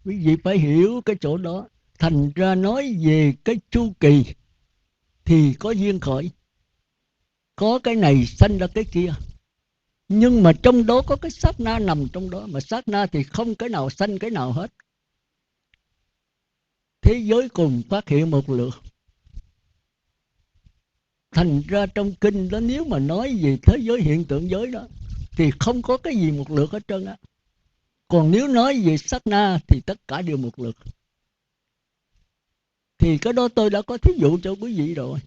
Quý vị phải hiểu cái chỗ đó. Thành ra nói về cái chu kỳ thì có duyên khởi, có cái này sanh ra cái kia. Nhưng mà trong đó có cái sát na nằm trong đó. Mà sát na thì không cái nào sanh cái nào hết. Thế giới cùng phát hiện một lượt. Thành ra trong kinh đó, nếu mà nói về thế giới hiện tượng giới đó thì không có cái gì một lượt hết trơn á. Còn nếu nói về sát na thì tất cả đều một lượt. Thì cái đó tôi đã có thí dụ cho quý vị rồi.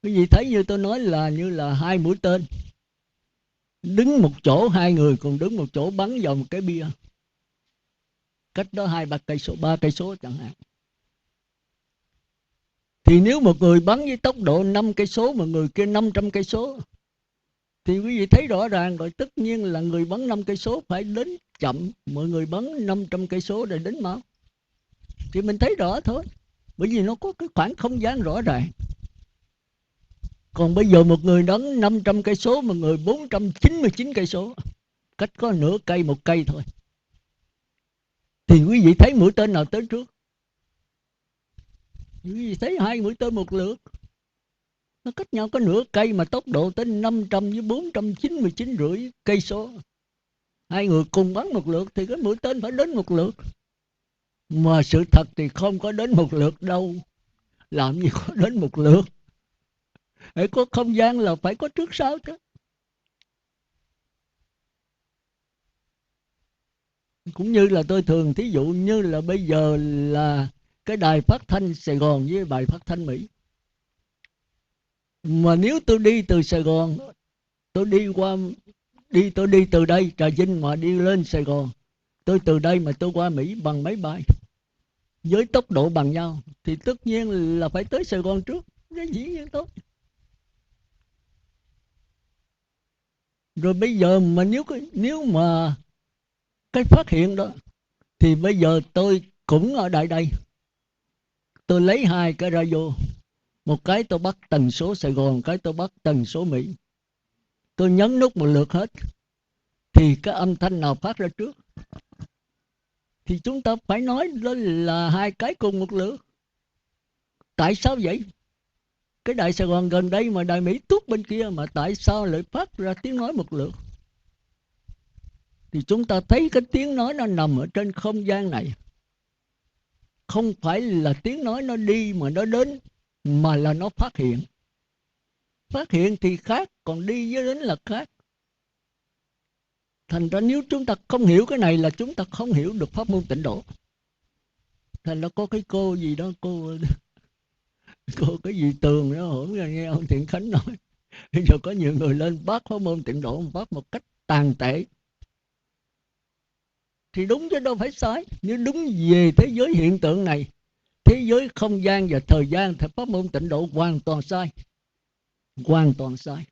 Quý vị thấy như tôi nói là như là hai mũi tên đứng một chỗ, hai người cùng đứng một chỗ bắn vào một cái bia, cách đó 2-3 cây số, 3 cây số chẳng hạn. Thì nếu một người bắn với tốc độ 5 cây số mà người kia 500 cây số, thì quý vị thấy rõ ràng rồi. Tất nhiên là người bắn 5 cây số phải đến chậm, mọi người bắn 500 cây số để đến mau. Thì mình thấy rõ thôi, bởi vì nó có cái khoảng không gian rõ ràng. Còn bây giờ một người bắn 500 cây số mà người 499 cây số, cách có nửa cây, một cây thôi, thì quý vị thấy mũi tên nào tới trước? Quý vị thấy hai mũi tên một lượt, nó cách nhau có nửa cây mà tốc độ tới 500 với 499,5 cây số. Hai người cùng bắn một lượt thì cái mũi tên phải đến một lượt. Mà sự thật thì không có đến một lượt đâu. Làm gì có đến một lượt. Phải có không gian là phải có trước sau chứ. Cũng như là tôi thường thí dụ như là bây giờ là cái đài phát thanh Sài Gòn với đài phát thanh Mỹ. Mà nếu tôi đi từ Sài Gòn, tôi đi từ đây Trà Vinh mà đi lên Sài Gòn, tôi từ đây mà tôi qua Mỹ bằng máy bay với tốc độ bằng nhau, thì tất nhiên là phải tới Sài Gòn trước. Cái dĩ nhiên tốt. Rồi bây giờ mà nếu mà cái phát hiện đó, thì bây giờ tôi cũng ở đây, tôi lấy hai cái radio, một cái tôi bắt tần số Sài Gòn, một cái tôi bắt tần số Mỹ, tôi nhấn nút một lượt hết, thì cái âm thanh nào phát ra trước? Thì chúng ta phải nói đó là hai cái cùng một lượt. Tại sao vậy? Cái đài Sài Gòn gần đây mà đài Mỹ tuốt bên kia, mà tại sao lại phát ra tiếng nói một lượt? Thì chúng ta thấy cái tiếng nói nó nằm ở trên không gian này. Không phải là tiếng nói nó đi mà nó đến, mà là nó phát hiện. Phát hiện thì khác, còn đi với đến là khác. Thành ra nếu chúng ta không hiểu cái này là chúng ta không hiểu được pháp môn tịnh độ. Thành ra có cái cô gì đó, cô cái gì Tường đó, hổn ra nghe ông Thiện Khánh nói, bây giờ có nhiều người lên bác pháp môn tịnh độ, bác một cách tàn tệ. Thì đúng chứ đâu phải sai. Nếu đúng về thế giới hiện tượng này, thế giới không gian và thời gian, thì pháp môn tịnh độ hoàn toàn sai. Hoàn toàn sai.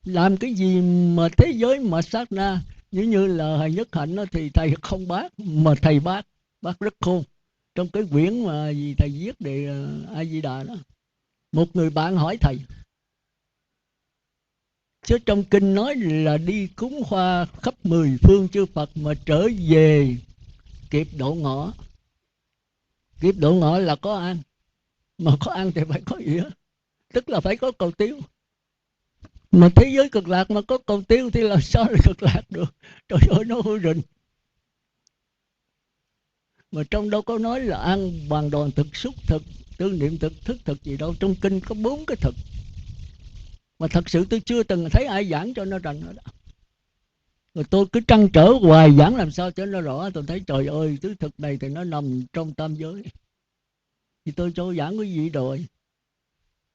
Làm cái gì mà thế giới mà sát na. Như là Thầy Nhất Hạnh đó, thì thầy không bác, mà thầy bác rất khôn. Trong cái quyển mà gì thầy viết về A Di Đà đó, một người bạn hỏi thầy, chứ trong kinh nói là đi cúng hoa khắp 10 phương chư Phật mà trở về kịp độ ngọ. Kịp độ ngọ là có ăn, mà có ăn thì phải có ỉa, tức là phải có cầu tiêu. Mà thế giới cực lạc mà có cầu tiêu thì làm sao lại cực lạc được? Trời ơi, nó hôi rình. Mà trong đâu có nói là ăn hoàn đoàn thực, xúc thực, tư niệm thực, thức thực gì đâu. Trong kinh có 4 cái thực, mà thật sự tôi chưa từng thấy ai giảng cho nó rành nữa đó. Rồi tôi cứ trăn trở hoài giảng làm sao cho nó rõ. Tôi thấy trời ơi, tứ thực này thì nó nằm trong tam giới. Thì tôi cho giảng quý vị rồi.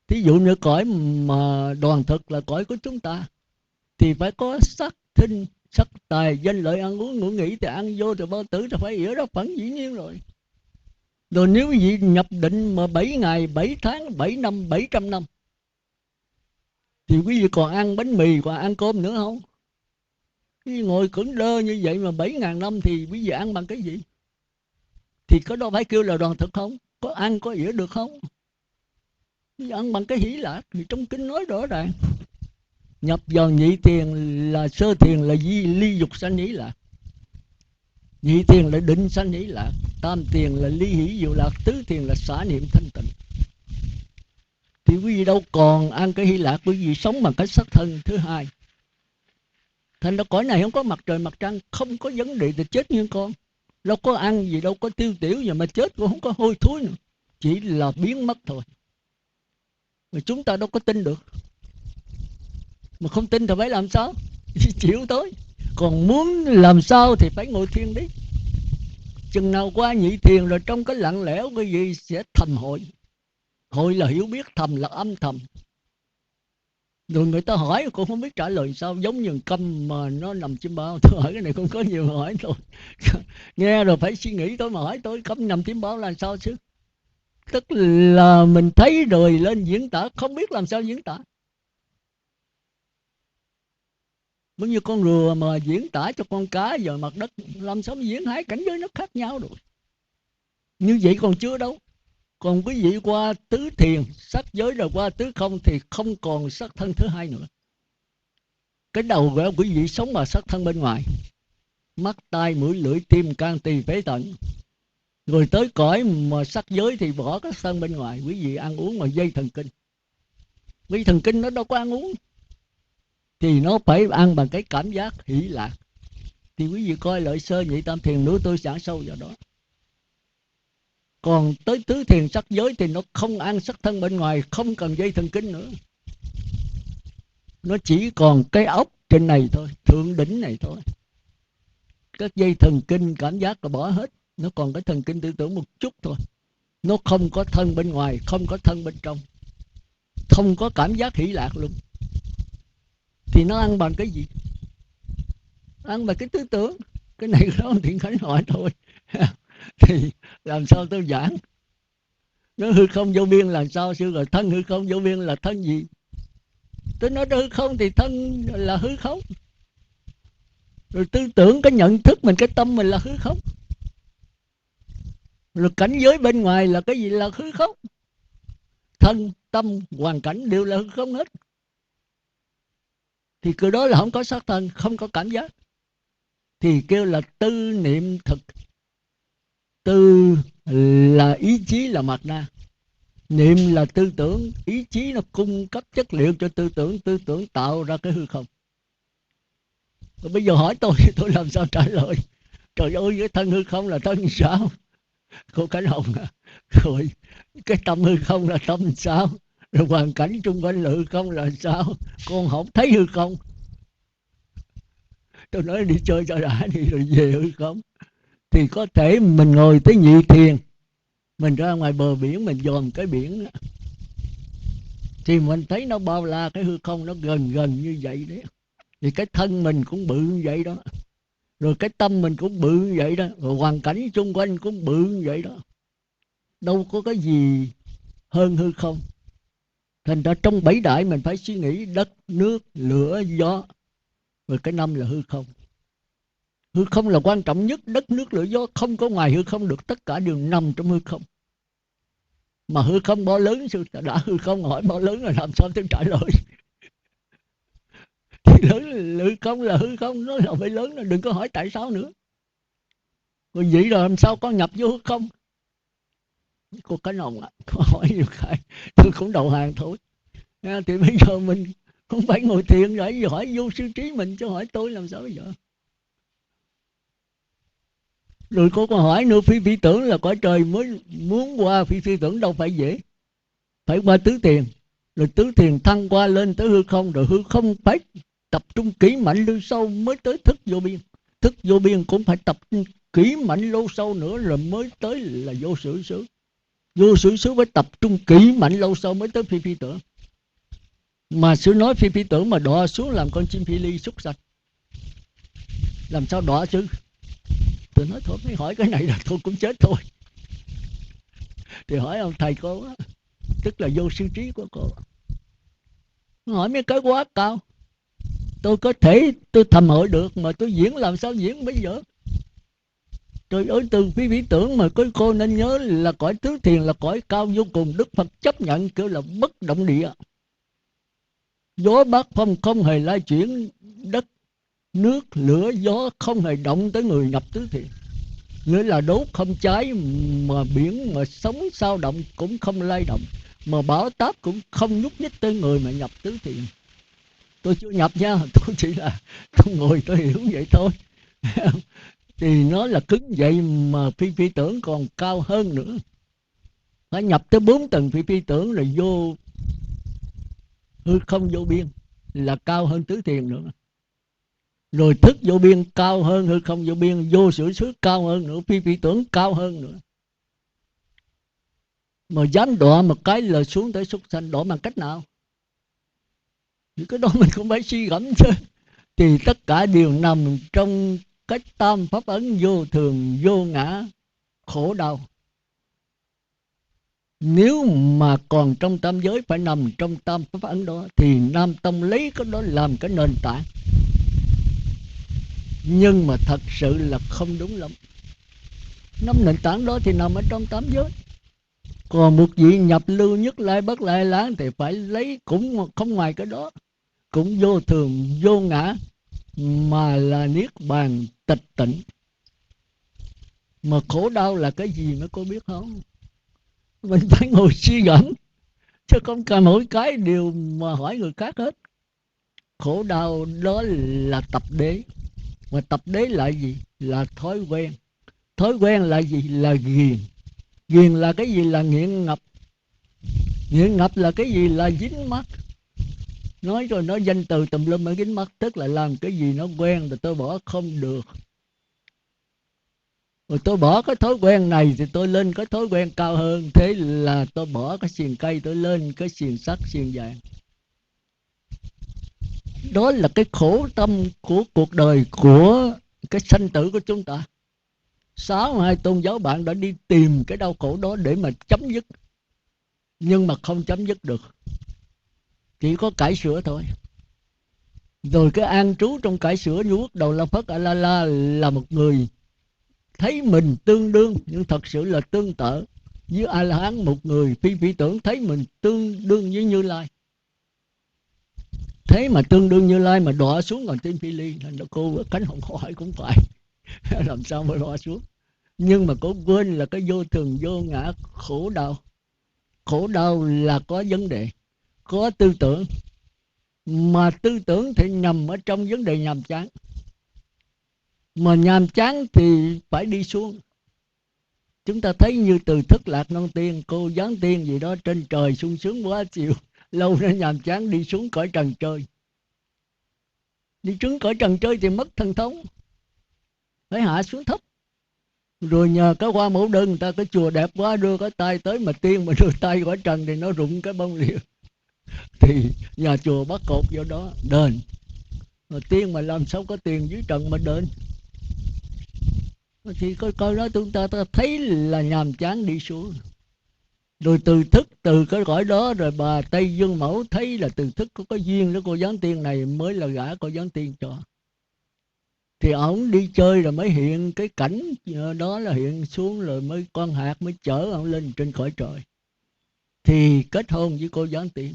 Thí dụ như cõi mà đoàn thực là cõi của chúng ta, thì phải có sắc thinh, sắc tài, danh lợi, ăn uống ngủ nghỉ, thì ăn vô thì bao tử thì phải ỉa đó phẳng dĩ nhiên rồi. Rồi nếu quý vị nhập định mà 7 ngày, 7 tháng, 7 năm, 700 năm, thì quý vị còn ăn bánh mì, còn ăn cơm nữa không? Quý vị ngồi cứng đơ như vậy mà 7.000 năm thì quý vị ăn bằng cái gì? Thì có đâu phải kêu là đoàn thực không? Có ăn có ỉa được không? Quý vị ăn bằng cái hỷ lạc, thì trong kinh nói rõ ràng. Nhập vào nhị thiền là sơ thiền là ly dục sanh ý lạc, nhị thiền là định sanh ý lạc, tam thiền là ly hỷ diệu lạc, tứ thiền là xả niệm thanh tịnh. Thì quý vị đâu còn ăn cái hy lạc, quý vị sống bằng cái sắc thân thứ hai. Thành ra cõi này không có mặt trời mặt trăng, không có vấn đề thì chết như con. Đâu có ăn gì, đâu có tiêu tiểu gì mà chết cũng không có hôi thối nữa, chỉ là biến mất thôi. Mà chúng ta đâu có tin được. Mà không tin thì phải làm sao? Chịu thôi. Còn muốn làm sao thì phải ngồi thiền đi. Chừng nào qua nhị thiền rồi trong cái lặng lẽo cái gì sẽ thầm hội. Hội là hiểu biết, thầm là âm thầm. Rồi người ta hỏi cũng không biết trả lời sao, giống như câm mà nó nằm chim bao. Tôi hỏi cái này cũng có nhiều hỏi thôi. Nghe rồi phải suy nghĩ tôi mà hỏi tôi câm nằm chim bao là sao chứ? Tức là mình thấy rồi lên diễn tả, không biết làm sao diễn tả. Giống như con rùa mà diễn tả cho con cá giờ mặt đất, làm sao mà diễn hai cảnh giới nó khác nhau rồi. Như vậy còn chưa đâu. Còn quý vị qua tứ thiền, sắc giới rồi qua tứ không thì không còn sắc thân thứ hai nữa. Cái đầu của quý vị sống mà sắc thân bên ngoài, mắt, tai, mũi, lưỡi, tim, can, tỳ, phế, thận. Rồi tới cõi mà sắc giới thì bỏ cái thân bên ngoài, quý vị ăn uống mà dây thần kinh. Vì thần kinh nó đâu có ăn uống, thì nó phải ăn bằng cái cảm giác hỷ lạc. Thì quý vị coi lợi sơ nhị tam thiền nữa tôi giảng sâu vào đó. Còn tới tứ thiền sắc giới thì nó không ăn sắc thân bên ngoài, không cần dây thần kinh nữa. Nó chỉ còn cái ốc trên này thôi, thượng đỉnh này thôi. Các dây thần kinh cảm giác là bỏ hết. Nó còn cái thần kinh tư tưởng một chút thôi. Nó không có thân bên ngoài, không có thân bên trong, không có cảm giác hỷ lạc luôn. Thì nó ăn bằng cái gì? Ăn bằng cái tư tưởng. Cái này đó Thiện Khánh hỏi thôi. Thì làm sao tôi giảng? Nó hư không vô biên là sao sư? Rồi thân hư không vô biên là thân gì? Tôi nói hư không thì thân là hư không. Rồi tư tưởng, cái nhận thức mình, cái tâm mình là hư không. Rồi cảnh giới bên ngoài là cái gì? Là hư không. Thân, tâm, hoàn cảnh đều là hư không hết. Thì cứ đó là không có sắc thân, không có cảm giác. Thì kêu là tư niệm thực. Tư là ý chí, là mặt na. Niệm là tư tưởng, ý chí nó cung cấp chất liệu cho tư tưởng, tư tưởng tạo ra cái hư không. Rồi bây giờ hỏi tôi làm sao trả lời? Trời ơi, cái thân hư không là thân sao? Cô Cánh Hồng à? Rồi cái tâm hư không là tâm sao? Rồi hoàn cảnh xung quanh là hư không là sao? Con không thấy hư không. Tôi nói đi chơi cho đã đi rồi về hư không. Thì có thể mình ngồi tới nhị thiền, mình ra ngoài bờ biển, mình dòm cái biển, thì mình thấy nó bao la cái hư không, nó gần gần như vậy đấy. Thì cái thân mình cũng bự như vậy đó. Rồi cái tâm mình cũng bự như vậy đó. Rồi hoàn cảnh xung quanh cũng bự như vậy đó. Đâu có cái gì hơn hư không. Thành ra trong bảy đại mình phải suy nghĩ đất, nước, lửa, gió. Rồi cái năm là hư không. Hư không là quan trọng nhất. Đất, nước, lửa, gió không có ngoài hư không được. Tất cả đều nằm trong hư không. Mà hư không bao lớn, đã hư không hỏi bao lớn là làm sao tôi trả lời. Thì lớn, hư không là hư không, nó là phải lớn, đừng có hỏi tại sao nữa. Rồi vậy rồi làm sao con nhập vô hư không? Cô Cánh Hồng ạ, có hỏi được hay tôi cũng đầu hàng thôi. Thì bây giờ mình không phải ngồi thiền rồi, hỏi vô sư trí mình, chứ hỏi tôi làm sao bây giờ. Rồi cô còn hỏi nữa, phi tưởng là cõi trời mới muốn qua phi tưởng đâu phải dễ. Phải qua tứ thiền. Rồi tứ thiền thăng qua lên tới hư không. Rồi hư không phải tập trung kỹ mạnh lưu sâu mới tới thức vô biên. Thức vô biên cũng phải tập trung kỹ mạnh lâu sâu nữa rồi mới tới là vô sự xứ. Vô sự xứ phải tập trung kỹ mạnh lâu sâu mới tới phi tưởng. Mà sư nói phi tưởng mà đọa xuống làm con chim phi ly súc sạch, làm sao đọa chứ? Tôi nói thôi, mới hỏi cái này là tôi cũng chết thôi. Thì hỏi ông thầy cô, tức là vô sư trí của cô, hỏi mấy cái quá cao. Tôi có thể tôi thầm hội được, mà tôi diễn làm sao diễn bây giờ? Trời ơi, từ phi tưởng mà cô nên nhớ là cõi tứ thiền là cõi cao vô cùng. Đức Phật chấp nhận kêu là bất động địa. Gió bát phong không hề lay chuyển, đất nước lửa gió không hề động tới người nhập tứ thiền. Nghĩa là đốt không cháy, mà biển mà sóng sao động cũng không lay động, mà bão táp cũng không nhúc nhích tới người mà nhập tứ thiền. Tôi chưa nhập nha, tôi chỉ là tôi ngồi tôi hiểu vậy thôi. Thì nó là cứng vậy mà phi tưởng còn cao hơn nữa. Phải nhập tới 4 tầng phi tưởng rồi vô hư không vô biên, là cao hơn tứ thiền nữa. Rồi thức vô biên cao hơn hư không vô biên, vô sự xứ cao hơn nữa, phi tưởng cao hơn nữa. Mà dám đọa một cái là xuống tới súc sanh, đọa bằng cách nào? Những cái đó mình không phải suy gẫm chứ. Thì tất cả đều nằm trong cách tam pháp ấn vô thường, vô ngã, khổ đau. Nếu mà còn trong tam giới phải nằm trong tam pháp ấn đó, thì Nam Tông lấy cái đó làm cái nền tảng. Nhưng mà thật sự là không đúng lắm. Năm nền tảng đó thì nằm ở trong tám giới. Còn một vị nhập lưu nhất lai bất lai láng thì phải lấy cũng không ngoài cái đó, cũng vô thường vô ngã, mà là niết bàn tịch tịnh. Mà khổ đau là cái gì mấy cô biết không? Mình phải ngồi suy gẫm, chứ không cả mỗi cái đều mà hỏi người khác hết. Khổ đau đó là tập đế. Mà tập đế là gì? Là thói quen. Thói quen là gì? Là ghiền. Ghiền là cái gì? Là nghiện ngập. Nghiện ngập là cái gì? Là dính mắc. Nói rồi nói danh từ tùm lum ở dính mắc, tức là làm cái gì nó quen rồi tôi bỏ không được. Rồi tôi bỏ cái thói quen này thì tôi lên cái thói quen cao hơn. Thế là tôi bỏ cái xiềng cây, tôi lên cái xiềng sắt, xiềng vàng. Đó là cái khổ tâm của cuộc đời, của cái sanh tử của chúng ta. 62 tôn giáo bạn đã đi tìm cái đau khổ đó để mà chấm dứt, nhưng mà không chấm dứt được, chỉ có cải sửa thôi. Rồi cái an trú trong cải sửa như quốc đầu La Phất A-la-la là một người thấy mình tương đương nhưng thật sự là tương tự với A-la-hán. Một người phi tưởng thấy mình tương đương với Như Lai. Thế mà tương đương Như Lai mà đọa xuống còn tiên Phi Ly. Cô Cánh Hồng hỏi cũng phải làm sao mà đọa xuống. Nhưng mà cô quên là cái vô thường vô ngã khổ đau. Khổ đau là có vấn đề, có tư tưởng. Mà tư tưởng thì nằm ở trong vấn đề nhàm chán. Mà nhàm chán thì phải đi xuống. Chúng ta thấy như từ Thức Lạc Non Tiên, cô Giáng Tiên gì đó, trên trời sung sướng quá chịu, lâu nên nhàm chán đi xuống cõi trần chơi. Đi xuống cõi trần chơi thì mất thần thông, phải hạ xuống thấp. Rồi nhờ cái hoa mẫu đơn, người ta cái chùa đẹp quá đưa cái tay tới, mà tiên mà đưa tay cõi trần thì nó rụng cái bông liễu. Thì nhà chùa bắt cột vô đó đền. Mà tiên mà làm sao có tiền dưới trần mà đền. Thì coi đó chúng ta thấy là nhàm chán đi xuống. Rồi từ Thức, từ cái cõi đó rồi bà Tây Dương Mẫu thấy là từ Thức có cái duyên đó, cô Giáng Tiên này mới là gả cô Giáng Tiên cho. Thì ổng đi chơi rồi mới hiện cái cảnh đó, là hiện xuống rồi mới con hạt mới chở ổng lên trên cõi trời. Thì kết hôn với cô Giáng Tiên.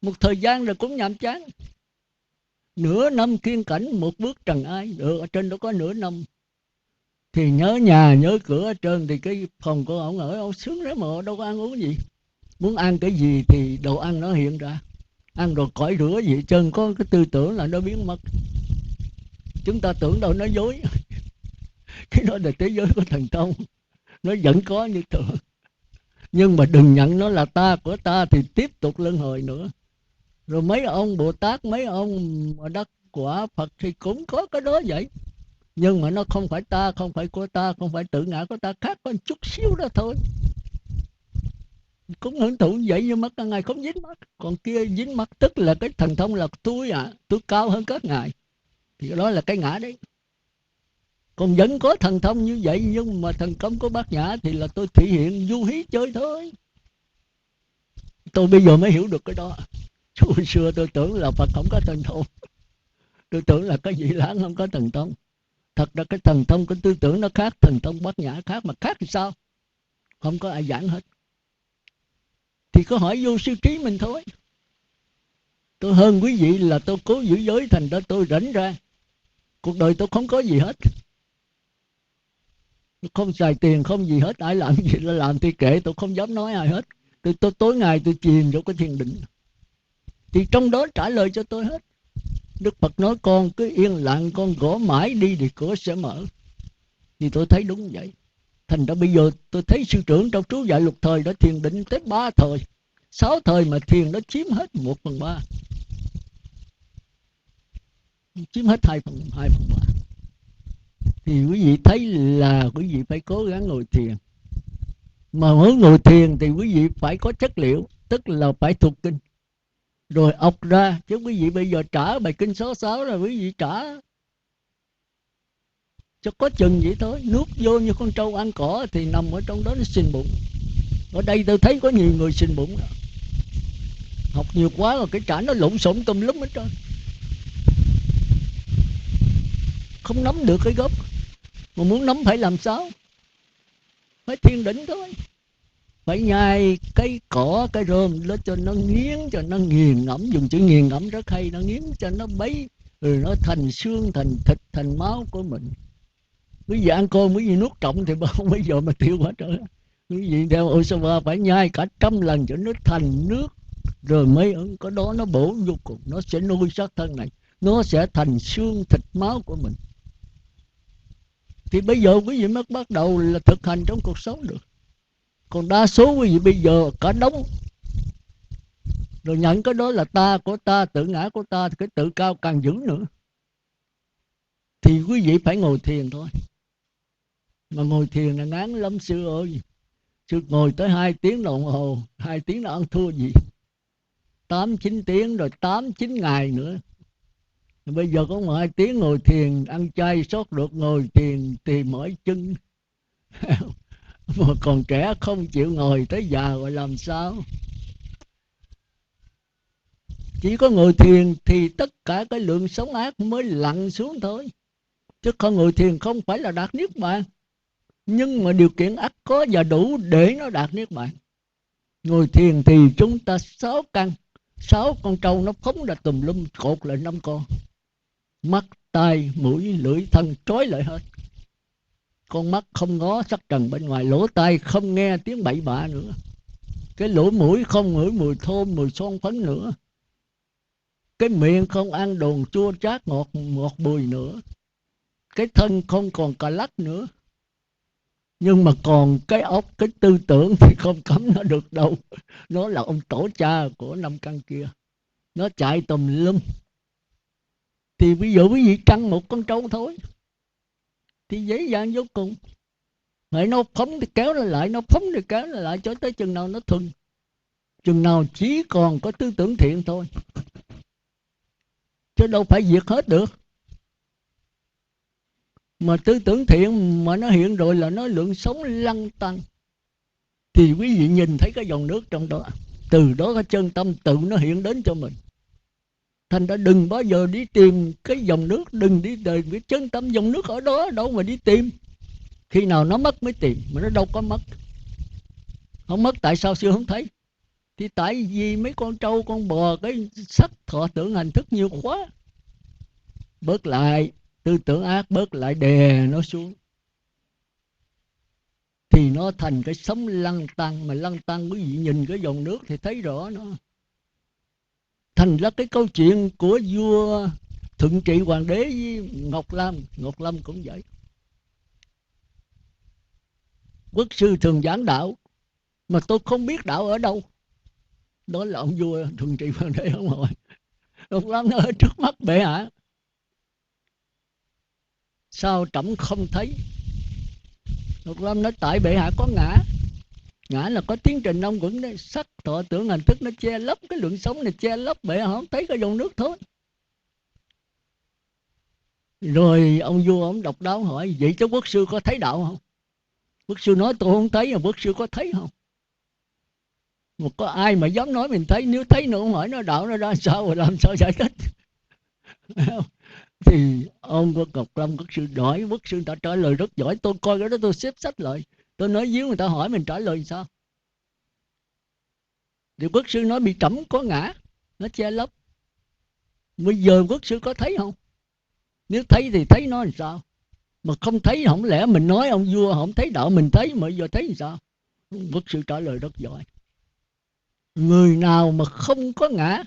Một thời gian rồi cũng nhàm chán. Nửa năm kiên cảnh một bước trần ai. Được, ở trên đó có nửa năm. Thì nhớ nhà nhớ cửa ở trên. Thì cái phòng của ổng ở, ổng sướng lắm mà đâu có ăn uống gì. Muốn ăn cái gì thì đồ ăn nó hiện ra. Ăn rồi cõi rửa gì chân, có cái tư tưởng là nó biến mất. Chúng ta tưởng đâu nó dối. Cái đó là thế giới của thần thông. Nó vẫn có như tưởng. Nhưng mà đừng nhận nó là ta của ta thì tiếp tục luân hồi nữa. Rồi mấy ông Bồ Tát, mấy ông đắc quả Phật thì cũng có cái đó vậy. Nhưng mà nó không phải ta, không phải của ta, không phải tự ngã của ta, khác có một chút xíu đó thôi. Cũng hưởng thụ vậy nhưng mà các ngài không dính mắc. Còn kia dính mắc, tức là cái thần thông là tôi tôi cao hơn các ngài. Thì đó là cái ngã đấy. Còn vẫn có thần thông như vậy, nhưng mà thần công của Bát Nhã thì là tôi thể hiện du hí chơi thôi. Tôi bây giờ mới hiểu được cái đó. Chứ hồi xưa tôi tưởng là Phật không có thần thông. Tôi tưởng là cái vị Láng không có thần thông. Thật ra cái thần thông của tư tưởng nó khác, thần thông Bát Nhã khác. Mà khác thì sao? Không có ai giảng hết. Thì có hỏi vô sư trí mình thôi. Tôi hơn quý vị là tôi cố giữ giới, thành ra tôi rảnh ra. Cuộc đời tôi không có gì hết, không xài tiền, không gì hết. Ai làm gì là làm thì kệ, tôi không dám nói ai hết. Tôi tối ngày tôi chìm vô cái thiền định, thì trong đó trả lời cho tôi hết. Đức Phật nói con cứ yên lặng, con gõ mãi đi thì cửa sẽ mở. Thì tôi thấy đúng vậy. Thành ra bây giờ tôi thấy sư trưởng trong chú dạy lục thời đã thiền định tới 3 thời, 6 thời mà thiền nó chiếm hết 1/3, chiếm hết 2/3. Thì quý vị thấy là quý vị phải cố gắng ngồi thiền. Mà muốn ngồi thiền thì quý vị phải có chất liệu, tức là phải thuộc kinh rồi ọc ra. Chứ quý vị bây giờ trả bài kinh 66 là quý vị trả cho có chừng vậy thôi. Nuốt vô như con trâu ăn cỏ thì nằm ở trong đó nó sình bụng. Ở đây tôi thấy có nhiều người sình bụng đó. Học nhiều quá rồi cái trả nó lộn xộn tùm lum hết trơn, không nắm được cái gốc. Mà muốn nắm phải làm sao? Phải thiền định thôi. Phải nhai cái cỏ, cái rơm nó cho nó nghiến, cho nó nghiền ngẫm. Dùng chữ nghiền ngẫm rất hay. Nó nghiến cho nó bấy, rồi nó thành xương, thành thịt, thành máu của mình. Quý vị ăn cơm, quý vị nuốt trọng thì không bây giờ mà tiêu hết rồi. Quý vị theo Osama phải nhai cả 100 lần cho nó thành nước, rồi mới có đó nó bổ vô cùng. Nó sẽ nuôi xác thân này, nó sẽ thành xương thịt máu của mình. Thì bây giờ quý vị mới bắt đầu là thực hành trong cuộc sống được. Còn đa số quý vị bây giờ cả đống, rồi nhận cái đó là ta của ta, tự ngã của ta, thì cái tự cao càng dữ nữa. Thì quý vị phải ngồi thiền thôi. Mà ngồi thiền là ngán lắm sư ơi. Sư ngồi tới 2 tiếng đồng hồ, 2 tiếng là ăn thua gì. 8-9 tiếng rồi 8-9 ngày nữa. Bây giờ có 2 tiếng ngồi thiền, ăn chay sót được ngồi thiền tìm mỏi chân. Mà còn trẻ không chịu ngồi tới già rồi làm sao? Chỉ có ngồi thiền thì tất cả cái lượng sống ác mới lặn xuống thôi. Chứ không ngồi thiền không phải là đạt niết bàn. Nhưng mà điều kiện ắt có và đủ để nó đạt niết bàn. Ngồi thiền thì chúng ta 6 căn, 6 con trâu nó phóng ra tùm lum, cột lại 5 con. Mắt, tai, mũi, lưỡi, thân trói lại hết. Con mắt không ngó sắc trần bên ngoài, lỗ tai không nghe tiếng bậy bạ nữa. Cái lỗ mũi không ngửi mùi thơm, mùi son phấn nữa. Cái miệng không ăn đồ chua chát ngọt bùi nữa. Cái thân không còn cà lách nữa. Nhưng mà còn cái óc, cái tư tưởng thì không cấm nó được đâu. Nó là ông tổ cha của 5 căn kia. Nó chạy tùm lum. Thì ví dụ quý vị trăng một con trâu thôi thì dễ dàng vô cùng. Hãy nó phóng thì kéo nó lại, nó phóng thì kéo nó lại, cho tới chừng nào nó thuần. Chừng nào chỉ còn có tư tưởng thiện thôi. Chứ đâu phải diệt hết được. Mà tư tưởng thiện mà nó hiện rồi là nó lượng sống lăn tăng. Thì quý vị nhìn thấy cái dòng nước trong đó, từ đó cái chân tâm tự nó hiện đến cho mình. Thành ra đừng bao giờ đi tìm cái dòng nước, đừng đi tìm cái chân tâm. Dòng nước ở đó đâu mà đi tìm. Khi nào nó mất mới tìm, mà nó đâu có mất. Không mất tại sao xưa không thấy? Thì tại vì mấy con trâu, con bò, cái sắc thọ tưởng hành thức nhiều quá. Bớt lại, tư tưởng ác bớt lại, đè nó xuống. Thì nó thành cái sống lăn tăng. Mà lăn tăng quý vị nhìn cái dòng nước thì thấy rõ nó. Thành ra cái câu chuyện của vua Thuận Trị Hoàng đế với Ngọc Lam. Ngọc Lâm cũng vậy. Quốc sư thường giảng đạo, mà tôi không biết đạo ở đâu. Đó là ông vua Thuận Trị Hoàng đế không hỏi. Ngọc Lâm nó ở trước mắt bệ hạ. Sao trẫm không thấy? Ngọc Lâm nói tại bệ hạ có ngã. Ngã là có tiến trình ông vẫn đấy. Sắc thọ tưởng hành thức nó che lấp cái lượng sống này, che lấp bệ hạ không thấy cái dòng nước thôi. Rồi ông vua ông độc đáo hỏi vậy chứ quốc sư có thấy đạo không? Quốc sư nói tôi không thấy. Quốc sư có thấy không? Mà có ai mà dám nói mình thấy? Nếu thấy nữa ông hỏi nó đạo nó ra sao rồi làm sao giải thích? Thì ông của Ngọc Lâm quốc sư hỏi, quốc sư ta trả lời rất giỏi. Tôi coi cái đó tôi xếp sách lại. Tôi nói dưới người ta hỏi mình trả lời sao? Thì quốc sư nói bị trẫm có ngã, nó che lấp. Bây giờ quốc sư có thấy không? Nếu thấy thì thấy nó làm sao? Mà không thấy không lẽ mình nói ông vua không thấy đạo, mình thấy mà giờ thấy làm sao? Quốc sư trả lời rất giỏi. Người nào mà không có ngã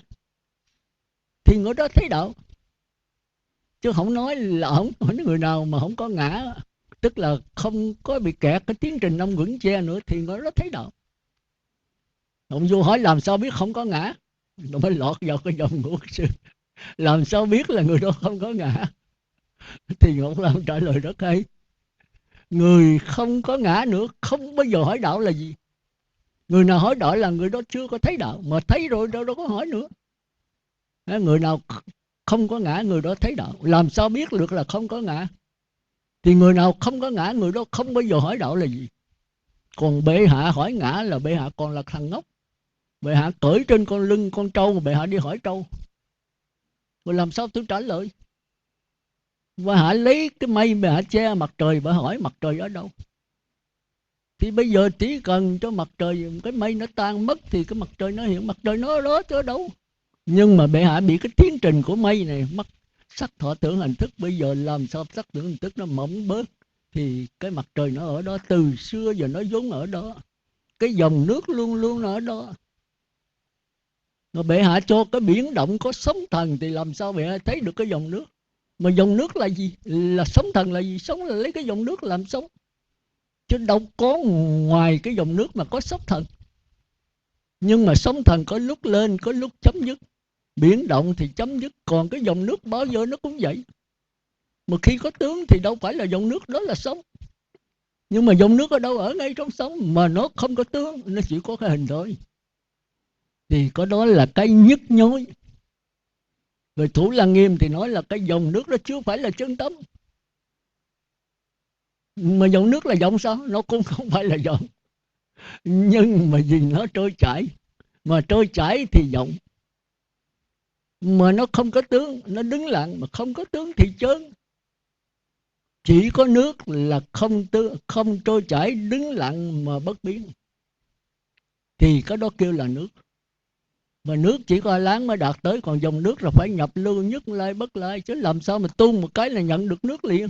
thì người đó thấy đạo. Chứ không nói là không, người nào mà không có ngã, tức là không có bị kẹt cái tiến trình năm quẩn che nữa, thì người đó thấy đạo. Ông vua hỏi làm sao biết không có ngã, nó mới lọt vào cái dòng của quốc sư. Làm sao biết là người đó không có ngã? Thì Ngọc Lam trả lời rất hay. Người không có ngã nữa không bao giờ hỏi đạo là gì. Người nào hỏi đạo là người đó chưa có thấy đạo, mà thấy rồi đâu có hỏi nữa. Người nào không có ngã người đó thấy đạo. Làm sao biết được là không có ngã? Thì người nào không có ngã người đó không bao giờ hỏi đạo là gì. Còn bệ hạ hỏi ngã là bệ hạ còn là thằng ngốc. Bệ hạ cởi trên con lưng con trâu mà bệ hạ đi hỏi trâu, rồi làm sao tôi trả lời? Bệ hạ lấy cái mây bệ hạ che mặt trời, bệ hỏi mặt trời ở đâu. Thì bây giờ chỉ cần cho mặt trời, cái mây nó tan mất thì cái mặt trời nó hiện, mặt trời nó ở đó chứ ở đâu. Nhưng mà bệ hạ bị cái tiến trình của mây này mất sắc thọ tưởng hành thức. Bây giờ làm sao sắc tưởng hành thức nó mỏng bớt, thì cái mặt trời nó ở đó, từ xưa giờ nó vốn ở đó. Cái dòng nước luôn luôn nó ở đó. Rồi bệ hạ cho cái biển động có sóng thần, thì làm sao bệ hạ thấy được cái dòng nước? Mà dòng nước là gì? Là sóng thần là gì? Sống là lấy cái dòng nước làm sống, chứ đâu có ngoài cái dòng nước mà có sóng thần. Nhưng mà sóng thần có lúc lên có lúc chấm dứt, biển động thì chấm dứt. Còn cái dòng nước bao giờ nó cũng vậy. Mà khi có tướng thì đâu phải là dòng nước đó là sóng. Nhưng mà dòng nước ở đâu? Ở ngay trong sóng. Mà nó không có tướng, nó chỉ có cái hình thôi. Thì có đó là cái nhức nhối. Rồi Thủ Lăng Nghiêm thì nói là cái dòng nước đó chưa phải là chân tâm. Mà dòng nước là dòng sao? Nó cũng không phải là dòng. Nhưng mà vì nó trôi chảy, mà trôi chảy thì dòng. Mà nó không có tướng, nó đứng lặng. Mà không có tướng thì chơn. Chỉ có nước là không không trôi chảy, đứng lặng mà bất biến, thì cái đó kêu là nước. Mà nước chỉ có láng mới đạt tới. Còn dòng nước là phải nhập lưu, nhất lai bất lai. Chứ làm sao mà tuôn một cái là nhận được nước liền.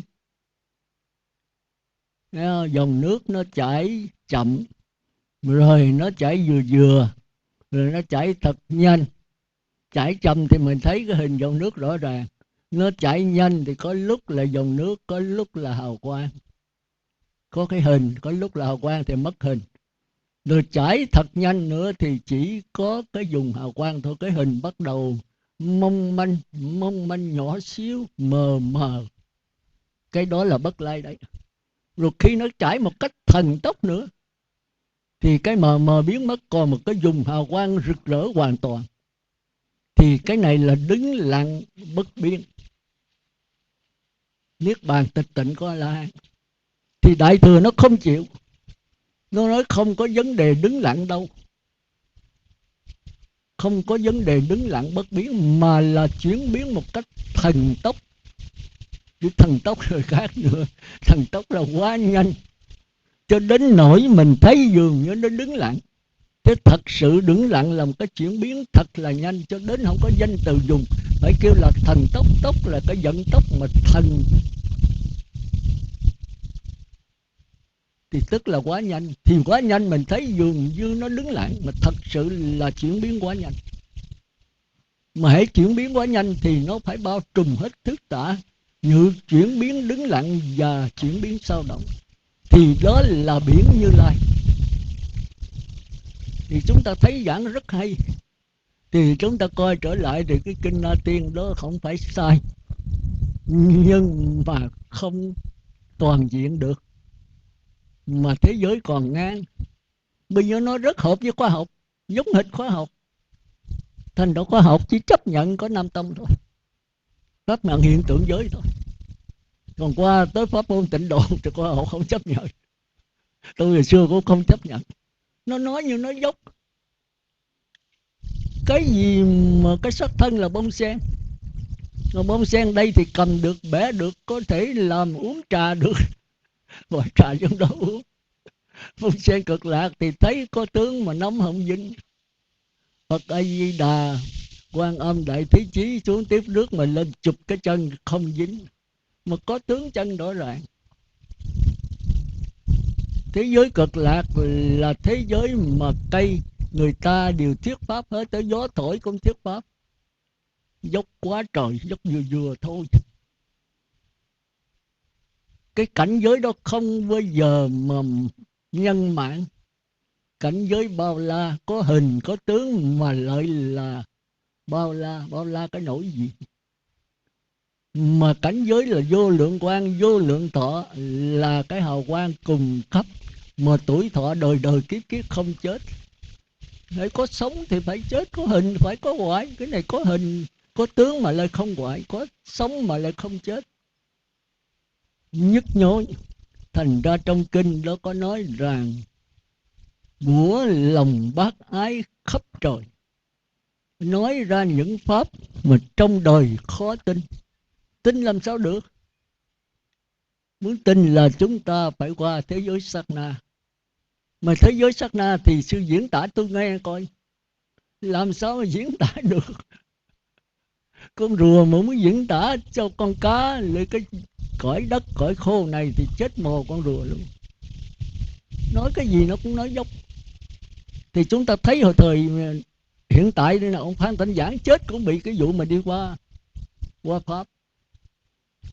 Dòng nước nó chảy chậm, rồi nó chảy vừa vừa, rồi nó chảy thật nhanh. Chảy chậm thì mình thấy cái hình dòng nước rõ ràng. Nó chảy nhanh thì có lúc là dòng nước, có lúc là hào quang. Có cái hình, có lúc là hào quang thì mất hình. Rồi chảy thật nhanh nữa thì chỉ có cái vùng hào quang thôi. Cái hình bắt đầu mong manh nhỏ xíu, mờ mờ. Cái đó là bất lai đấy. Rồi khi nó chảy một cách thần tốc nữa thì cái mờ mờ biến mất, còn một cái vùng hào quang rực rỡ hoàn toàn. Thì cái này là đứng lặng bất biến, niết bàn tịch tịnh của A-la-hán. Thì Đại Thừa nó không chịu. Nó nói không có vấn đề đứng lặng đâu. Không có vấn đề đứng lặng bất biến, mà là chuyển biến một cách thần tốc. Chứ thần tốc rồi khác nữa. Thần tốc là quá nhanh, cho đến nỗi mình thấy dường như nó đứng lặng. Chứ thật sự đứng lặng là một cái chuyển biến thật là nhanh, cho đến không có danh từ dùng. Phải kêu là thần tốc. Tốc là cái vận tốc, mà thần thì tức là quá nhanh. Thì quá nhanh mình thấy dường như nó đứng lặng, mà thật sự là chuyển biến quá nhanh. Mà hãy chuyển biến quá nhanh thì nó phải bao trùm hết thức tả, như chuyển biến đứng lặng và chuyển biến sao động. Thì đó là biển Như Lai. Thì chúng ta thấy giảng rất hay. Thì chúng ta coi trở lại thì cái kinh Na Tiên đó không phải sai, nhưng mà không toàn diện được. Mà thế giới còn ngang. Bây giờ nó rất hợp với khoa học, giống hệt khoa học. Thành ra khoa học chỉ chấp nhận có Nam Tông thôi, chấp nhận hiện tượng giới thôi. Còn qua tới pháp môn Tịnh Độ thì khoa học không chấp nhận. Tôi hồi xưa cũng không chấp nhận. Nó nói như nó dốc. Cái gì mà cái sắc thân là bông sen. Còn bông sen đây thì cầm được, bẻ được, có thể làm uống trà được. Và trà trong đó uống. Bông sen Cực Lạc thì thấy có tướng mà nóng không dính. Phật A Di Đà Quan Âm Đại Thế Chí xuống tiếp nước mà lên chụp cái chân không dính, mà có tướng chân rõ ràng. Thế giới Cực Lạc là thế giới mà cây người ta đều thuyết pháp hết, tới gió thổi cũng thuyết pháp. Dốc quá trời, dốc vừa vừa thôi. Cái cảnh giới đó không bao giờ mà nhân mạng. Cảnh giới bao la, có hình có tướng mà lại là bao la. Bao la cái nỗi gì? Mà cảnh giới là vô lượng quang, vô lượng thọ, là cái hào quang cùng khắp, mà tuổi thọ đời đời kiếp kiếp không chết. Phải có sống thì phải chết, có hình phải có hoại. Cái này có hình có tướng mà lại không hoại, có sống mà lại không chết, nhức nhối. Thành ra trong kinh đó có nói rằng của lòng bác ái khắp trời, nói ra những pháp mà trong đời khó tin. Tin làm sao được? Muốn tin là chúng ta phải qua thế giới sát na. Mà thế giới sát na thì sư diễn tả tôi nghe coi, làm sao mà diễn tả được? Con rùa mà muốn diễn tả cho con cá lấy cái cõi đất cõi khô này thì chết mồ con rùa luôn. Nói cái gì nó cũng nói dốc. Thì chúng ta thấy hồi thời hiện tại đây là ông Phan Tịnh Giảng chết cũng bị cái vụ mà đi qua Pháp.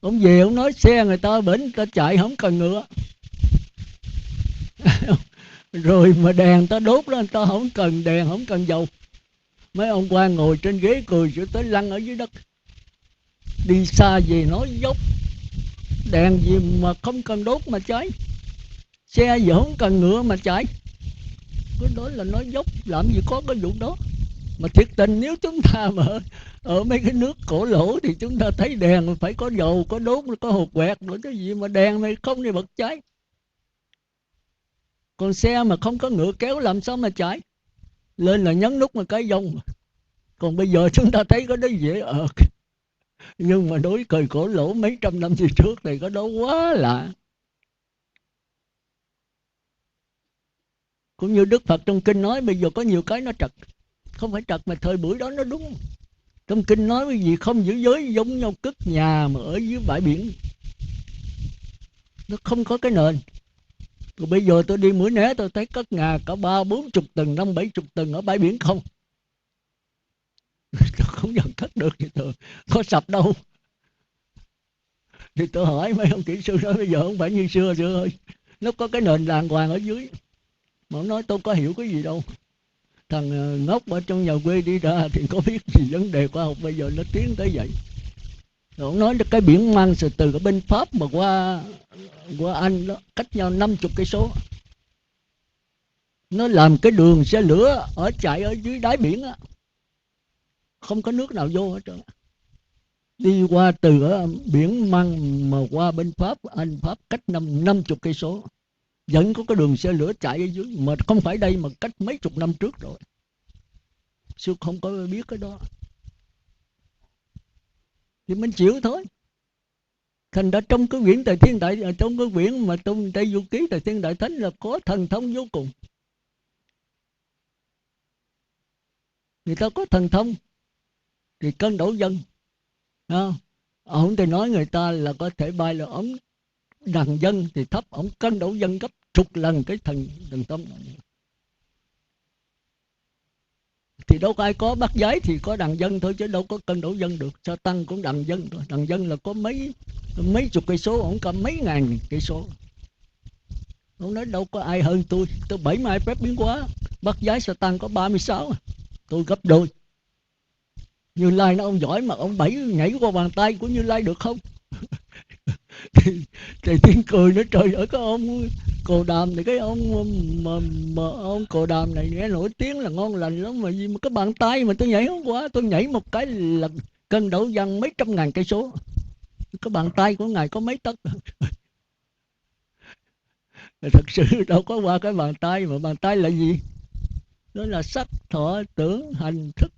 Ông về ông nói xe người ta bển người ta chạy không cần ngựa. Rồi mà đèn ta đốt đó, người ta không cần đèn, không cần dầu. Mấy ông quan ngồi trên ghế cười cho tới lăn ở dưới đất. Đi xa về nói dốc. Đèn gì mà không cần đốt mà cháy, xe gì không cần ngựa mà chạy. Cái đó là nói dốc, làm gì có cái vụ đó. Mà thiệt tình nếu chúng ta mà ở mấy cái nước cổ lỗ thì chúng ta thấy đèn phải có dầu, có đốt, có hột quẹt nữa chứ gì mà đèn này không thì bật cháy. Còn xe mà không có ngựa kéo làm sao mà chạy. Lên là nhấn nút mà cái dông. Còn bây giờ chúng ta thấy cái đó dễ ợt. Nhưng mà đối thời cổ lỗ mấy trăm năm về trước thì cái đó quá lạ. Cũng như Đức Phật trong kinh nói bây giờ có nhiều cái nó trật. Không phải trật mà thời buổi đó nó đúng. Trong kinh nói cái gì không giữ giới giống nhau cất nhà mà ở dưới bãi biển. Nó không có cái nền. Rồi bây giờ tôi đi Mũi Né tôi thấy cất nhà cả 30-40 tầng, 50-70 tầng ở bãi biển không. Tôi không dám cất được thì tôi có sập đâu. Thì tôi hỏi mấy ông kỹ sư nói bây giờ không phải như xưa ơi. Nó có cái nền đàng hoàng ở dưới. Mà ông nói tôi có hiểu cái gì đâu. Thằng ngốc ở trong nhà quê đi ra thì có biết gì vấn đề khoa học bây giờ nó tiến tới vậy. Rồi ông nói cái biển Mang từ ở bên Pháp mà qua Anh đó, cách nhau 50 cây số. Nó làm cái đường xe lửa ở chạy ở dưới đáy biển á, không có nước nào vô hết trơn. Đi qua từ ở biển Măng mà qua bên Pháp, Anh Pháp cách 50 cây số. Vẫn có cái đường xe lửa chạy ở dưới, mà không phải đây mà cách mấy chục năm trước rồi. Sư không có biết cái đó. Thì mình chịu thôi. Thành ra trong cái quyển Tề Thiên Đại, trong cái quyển mà trong Tây Du Ký Tề Thiên Đại Thánh là có thần thông vô cùng. Người ta có thần thông thì cân đổ dân. Ông thì nói người ta là có thể bay là ông đằng dân thì thấp, ông cân đổ dân gấp chục lần cái thần thông này. Thì đâu có ai có bát giới thì có đằng dân thôi chứ đâu có cân đổ dân được. Sa Tăng cũng đằng dân thôi. Đằng dân là có mấy chục cây số, ông có mấy ngàn cây số. Ông nói đâu có ai hơn tôi 72 phép biến hóa. Bát giới Sa Tăng có 36, tôi gấp đôi. Như Lai nó ông giỏi mà ông nhảy qua bàn tay của Như Lai được không? thì tiếng cười nó trời ơi, cái ông Cồ Đàm thì cái ông mà ông Cồ Đàm này nghe nổi tiếng là ngon lành lắm mà gì mà cái bàn tay mà tôi nhảy không quá, tôi nhảy một cái là cân đổ dân mấy trăm ngàn cây số. Cái bàn tay của ngài có mấy tấc. Thật sự đâu có qua cái bàn tay, mà bàn tay là gì? Đó là sắc thọ tưởng hành thức.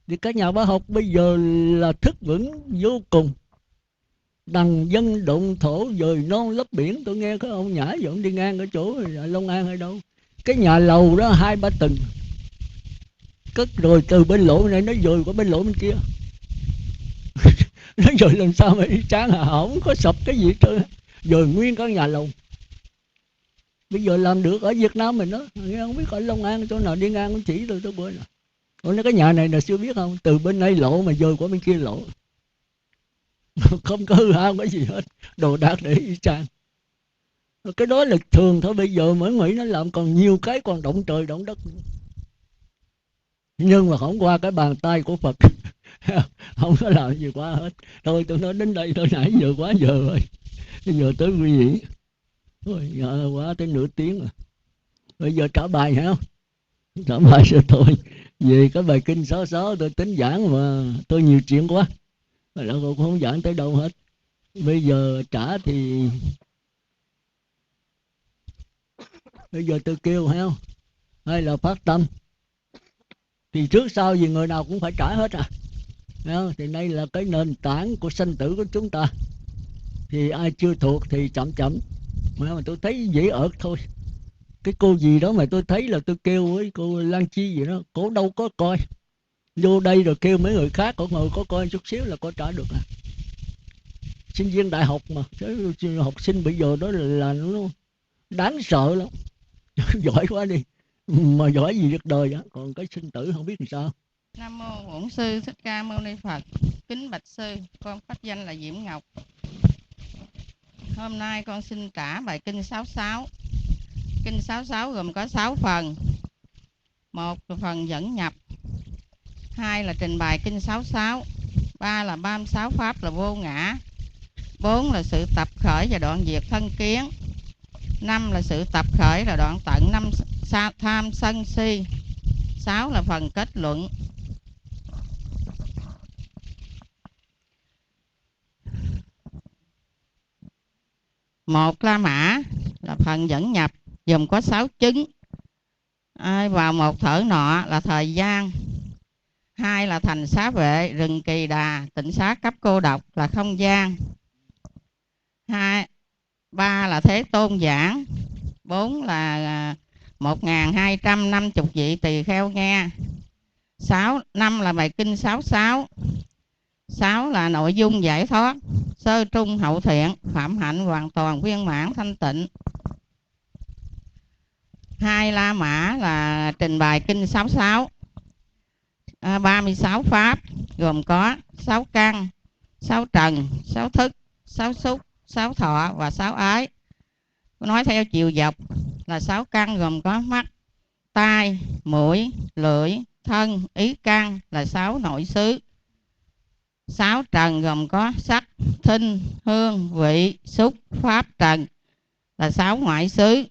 Thì các nhà khoa học bây giờ là thức vững vô cùng. Đằng dân động thổ dời non lấp biển. Tôi nghe cái ông Nhã giờ ông đi ngang ở chỗ Long An hay đâu, cái nhà lầu đó 2-3 tầng, cất rồi từ bên lỗ này nó dời qua bên lỗ bên kia. Nó dời làm sao mà y chang hả? Không có sập cái gì trơn, dời nguyên cả nhà lầu. Bây giờ làm được ở Việt Nam mình đó, không biết ở Long An chỗ nào đi ngang cũng chỉ tôi bữa nào. Nói cái nhà này là chưa biết không, từ bên đây lộ mà dời qua bên kia lộ. Không có hư hao cái gì hết, đồ đạc để y chang. Cái đó là thường thôi, bây giờ mới nghĩ nó làm còn nhiều cái còn động trời động đất. Nhưng mà không qua cái bàn tay của Phật. Không có làm gì quá hết. Thôi tôi nói đến đây thôi, nãy giờ quá giờ rồi. Bây giờ tới quý vị. Ôi, quá tới nửa tiếng rồi. Bây giờ trả bài hả? Trả bài cho tôi. Về cái bài kinh 66 tôi tính giảng mà tôi nhiều chuyện quá. Mà nó cũng không giảng tới đâu hết. Bây giờ trả thì... Bây giờ tôi kêu hay không? Hay là phát tâm? Thì trước sau gì người nào cũng phải trả hết à. Thì đây là cái nền tảng của sanh tử của chúng ta. Thì ai chưa thuộc thì chậm chậm. Mà tôi thấy dễ ợt thôi. Cái cô gì đó mà tôi thấy là tôi kêu với cô Lan Chi gì đó, cô đâu có coi. Vô đây rồi kêu mấy người khác, cô ngồi có coi chút xíu là cô trả được à. Sinh viên đại học mà, học sinh bây giờ đó là nó đáng sợ lắm. Giỏi quá đi. Mà giỏi gì việc đời á, còn cái sinh tử không biết làm sao. Nam mô Bổn Sư Thích Ca Mâu Ni Phật. Kính bạch sư, con pháp danh là Diễm Ngọc. Hôm nay con xin trả bài kinh 66. Kinh 66 gồm có 6 phần. 1 là phần dẫn nhập, 2 là trình bày kinh 66, 3 là 36 pháp là vô ngã, 4 là sự tập khởi và đoạn diệt thân kiến, 5 là sự tập khởi là đoạn tận 5 tham sân si, 6 là phần kết luận. Một La Mã là phần dẫn nhập, gồm có 6 chứng. Vào một thở nọ là thời gian. 2 là thành xá vệ, rừng Kỳ Đà, tịnh xá cấp cô độc là không gian. 3 là Thế Tôn giảng. 4 là 1250 vị tỳ kheo nghe. 5 là bài kinh 66. 6 là nội dung giải thoát, sơ trung hậu thiện, phạm hạnh hoàn toàn viên mãn thanh tịnh. 2 La Mã là trình bày kinh 66. 36 pháp gồm có 6 căn, 6 trần, 6 thức, 6 xúc, 6 thọ và 6 ái. Nói theo chiều dọc là 6 căn gồm có mắt, tai, mũi, lưỡi, thân, ý căn là 6 nội xứ. 6 trần gồm có sắc, thinh, hương, vị, xúc, pháp trần là 6 ngoại xứ.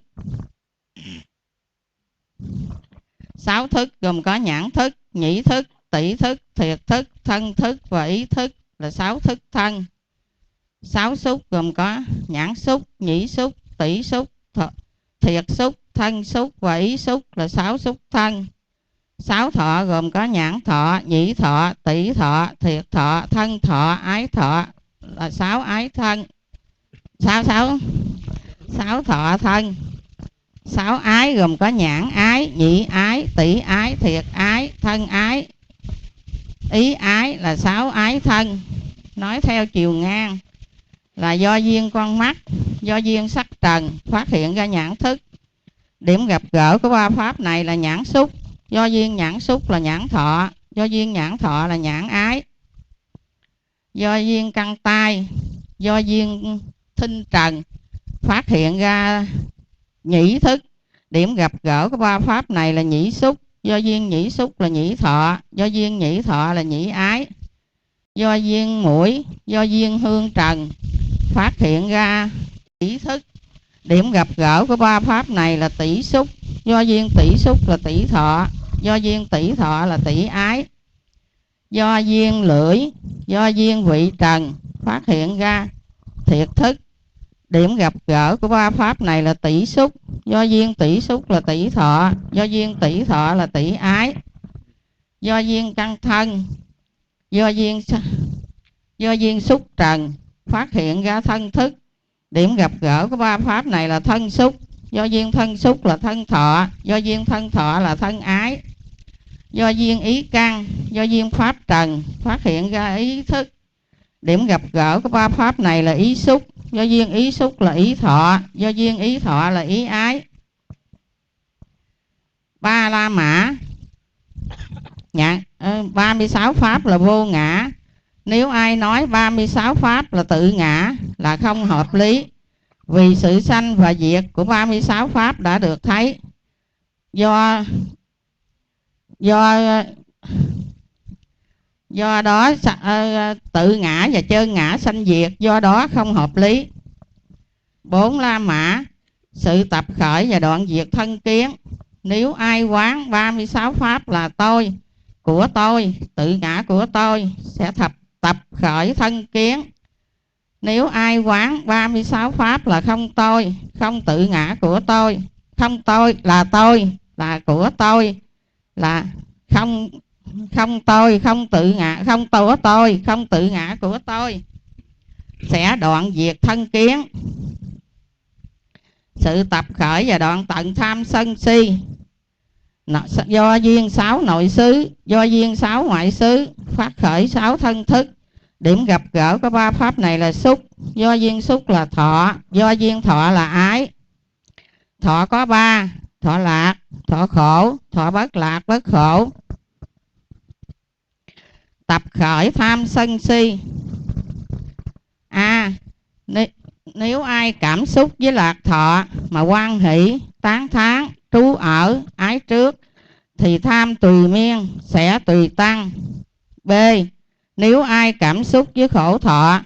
6 thức gồm có nhãn thức, nhĩ thức, tỷ thức, thiệt thức, thân thức và ý thức là 6 thức thân. 6 xúc gồm có nhãn xúc, nhĩ xúc, tỷ xúc, thiệt xúc, thân xúc và ý xúc là 6 xúc thân. 6 thọ gồm có nhãn thọ, nhĩ thọ, tỷ thọ, thiệt thọ, thân thọ, ái thọ là 6 ái thân. 6 thọ thân. 6 ái gồm có nhãn ái, nhĩ ái, tỷ ái, thiệt ái, thân ái, ý ái là 6 ái thân. Nói theo chiều ngang là do duyên con mắt, do duyên sắc trần phát hiện ra nhãn thức. Điểm gặp gỡ của 3 pháp này là nhãn xúc, do duyên nhãn xúc là nhãn thọ, do duyên nhãn thọ là nhãn ái. Do duyên căn tai, do duyên thinh trần phát hiện ra nhĩ thức. Điểm gặp gỡ của 3 pháp này là nhĩ xúc, do duyên nhĩ xúc là nhĩ thọ, do duyên nhĩ thọ là nhĩ ái. Do duyên mũi, do duyên hương trần phát hiện ra tỷ thức. Điểm gặp gỡ của 3 pháp này là tỷ xúc, do duyên tỷ xúc là tỷ thọ, do duyên tỷ thọ là tỷ ái. Do duyên lưỡi, do duyên vị trần phát hiện ra thiệt thức. Điểm gặp gỡ của 3 pháp này là tỷ xúc, do duyên tỷ xúc là tỷ thọ, do duyên tỷ thọ là tỷ ái. Do duyên căn thân, do duyên xúc trần phát hiện ra thân thức. Điểm gặp gỡ của 3 pháp này là thân xúc, do duyên thân xúc là thân thọ, do duyên thân thọ là thân ái. do duyên ý căn, do duyên pháp trần phát hiện ra ý thức. Điểm gặp gỡ của ba pháp này là ý xúc, do duyên ý xúc là ý thọ, do duyên ý thọ là ý ái. Ba la mã 36 pháp là vô ngã. Nếu ai nói 36 pháp là tự ngã là không hợp lý, vì sự sanh và diệt của 36 pháp đã được thấy. Do đó tự ngã và chân ngã sanh diệt, do đó không hợp lý. 4 la mã sự tập khởi và đoạn diệt thân kiến. Nếu ai quán 36 pháp là tôi, của tôi, tự ngã của tôi, sẽ tập khởi thân kiến. Nếu ai quán 36 pháp là không tôi, không tự ngã của tôi, không tôi, là của tôi, là không tôi, không tự ngã, không của tôi, không tự ngã của tôi, sẽ đoạn diệt thân kiến. Sự tập khởi và đoạn tận tham sân si. Do duyên 6 nội xứ, do duyên 6 ngoại xứ phát khởi 6 thân thức. Điểm gặp gỡ của ba pháp này là xúc, do duyên xúc là thọ, do duyên thọ là ái. Thọ có 3: thọ lạc, thọ khổ, thọ bất lạc bất khổ. Tập khởi tham sân si. Nếu ai cảm xúc với lạc thọ mà hoan hỷ, tán thán, trú ở, ái trước, thì tham tùy miên sẽ tùy tăng. B. Nếu ai cảm xúc với khổ thọ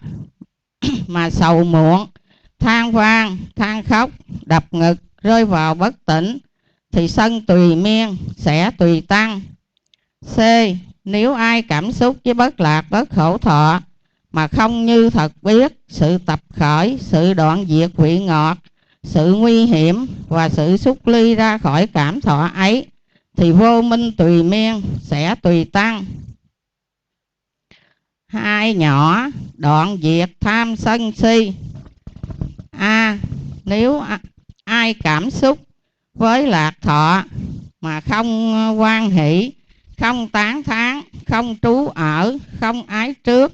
mà sầu muộn, than van, than khóc, đập ngực, rơi vào bất tỉnh, thì sân tùy miên sẽ tùy tăng. C. Nếu ai cảm xúc với bất lạc bất khổ thọ mà không như thật biết sự tập khởi, sự đoạn diệt vị ngọt, sự nguy hiểm và sự xúc ly ra khỏi cảm thọ ấy, thì vô minh tùy miên sẽ tùy tăng. 2 nhỏ đoạn diệt tham sân si. Nếu ai cảm xúc với lạc thọ mà không hoan hỷ, không tán thán, không trú ở, không ái trước,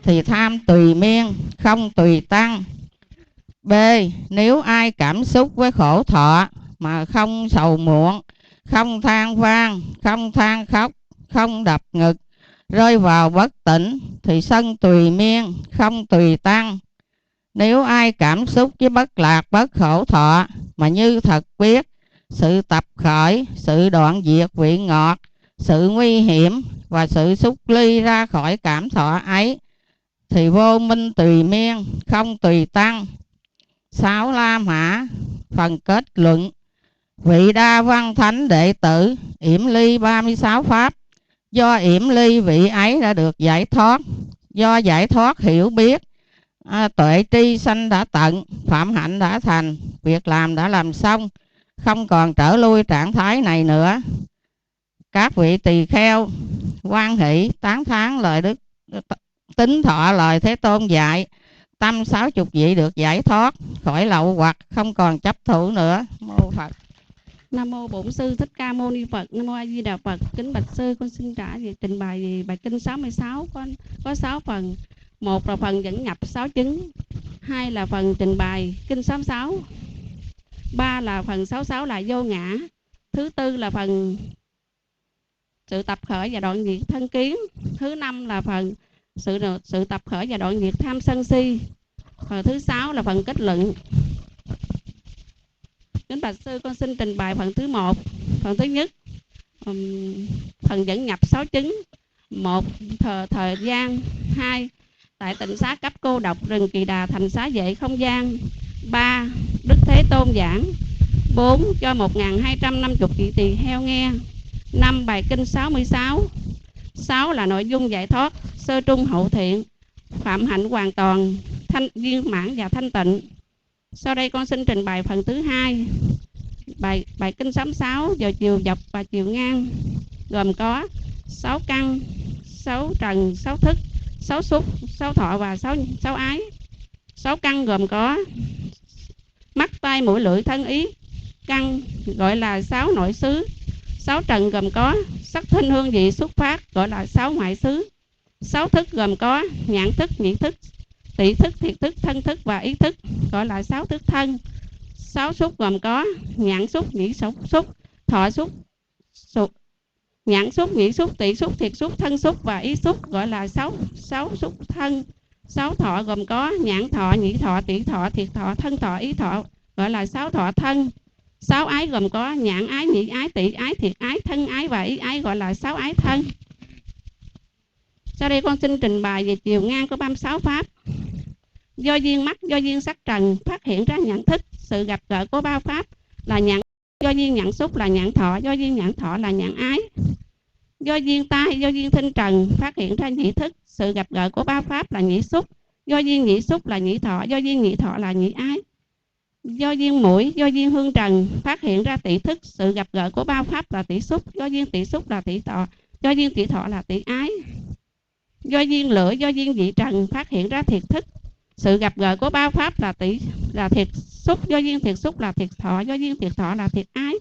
thì tham tùy miên không tùy tăng. B. Nếu ai cảm xúc với khổ thọ mà không sầu muộn, không than van, không than khóc, không đập ngực, rơi vào bất tỉnh, thì sân tùy miên không tùy tăng. Nếu ai cảm xúc với bất lạc bất khổ thọ mà như thật biết sự tập khởi, sự đoạn diệt vị ngọt, sự nguy hiểm và sự xúc ly ra khỏi cảm thọ ấy, thì vô minh tùy miên không tùy tăng. 6 la mã phần kết luận. Vị đa văn thánh đệ tử yểm ly 36 pháp, do yểm ly vị ấy đã được giải thoát, do giải thoát hiểu biết, tuệ tri sanh đã tận, phạm hạnh đã thành, việc làm đã làm xong, không còn trở lui trạng thái này nữa. Các vị tỳ kheo hoan hỷ tán thán lời Đức Tín thọ lời Thế Tôn dạy, tâm 60 vị được giải thoát khỏi lậu hoặc, không còn chấp thủ nữa. Mô Phật. Nam mô Bổn Sư Thích Ca Mâu Ni Phật. Nam mô A Di Đà Phật. Kính bạch sư, con xin trình bày bài kinh 66 có 6 phần. Một là phần dẫn nhập 6 chứng, 2 là phần trình bày kinh 66, 3 là phần 66 là vô ngã, thứ tư là phần sự tập khởi và đoạn diệt thân kiến, thứ 5 là phần sự tập khởi và đoạn diệt tham sân si, phần thứ 6 là phần kết luận. Kính bạch sư, con xin trình bày phần thứ 1. Phần thứ nhất, phần dẫn nhập 6 chứng. 1. Thời gian. 2. Tại tịnh xá cấp cô độc rừng Kỳ Đà thành xá vệ không gian. 3. Đức Thế Tôn giảng. 4. Cho 1250 vị tỳ heo nghe. 5. Bài kinh 66. 6 là nội dung giải thoát sơ trung hậu thiện, phạm hạnh hoàn toàn, viên mãn và thanh tịnh. Sau đây con xin trình bày phần thứ 2. Bài kinh 66 vào chiều dọc và chiều ngang, gồm có 6 căn, 6 trần, 6 thức, 6 xúc, 6 thọ và 6 ái. 6 căn gồm có mắt, tai, mũi, lưỡi, thân, ý. Căn gọi là 6 nội xứ. 6 trần gồm có Sắc thinh hương vị xuất phát gọi là 6 ngoại xứ. 6 thức gồm có nhãn thức, nhĩ thức, tỷ thức, thiệt thức, thân thức và ý thức gọi là 6 thức thân. 6 xúc gồm có nhãn xúc, nhĩ xúc, thọ xúc, nhãn xúc, nhĩ xúc, tỷ xúc, thiệt xúc, thân xúc và ý xúc gọi là 6 xúc thân. 6 thọ gồm có nhãn thọ, nhĩ thọ, tỷ thọ, thiệt thọ, thân thọ, ý thọ gọi là 6 thọ thân. 6 ái gồm có nhãn ái, nhĩ ái, tỷ ái, thiệt ái, thân ái và ý ái gọi là 6 ái thân. Sau đây con xin trình bày về chiều ngang của 36 pháp. Do duyên mắt, do duyên sắc trần phát hiện ra nhận thức, sự gặp gỡ của ba pháp là nhãn. Do duyên nhận xúc là nhãn thọ, do duyên nhận thọ là nhãn ái. Do duyên tai, do duyên thinh trần phát hiện ra nhĩ thức, sự gặp gỡ của ba pháp là nhĩ xúc. Do duyên nhĩ xúc là nhĩ thọ, do duyên nhĩ thọ là nhĩ ái. Do duyên mũi, do duyên hương trần phát hiện ra tỷ thức, sự gặp gỡ của ba pháp là tỷ xúc. Do duyên tỷ xúc là tỷ thọ, do duyên tỷ thọ là tỷ ái. Do duyên lưỡi, do duyên vị trần phát hiện ra thiệt thức, sự gặp gỡ của ba pháp là thiệt xúc. Do duyên thiệt xúc là thiệt thọ, do duyên thiệt thọ là thiệt ái.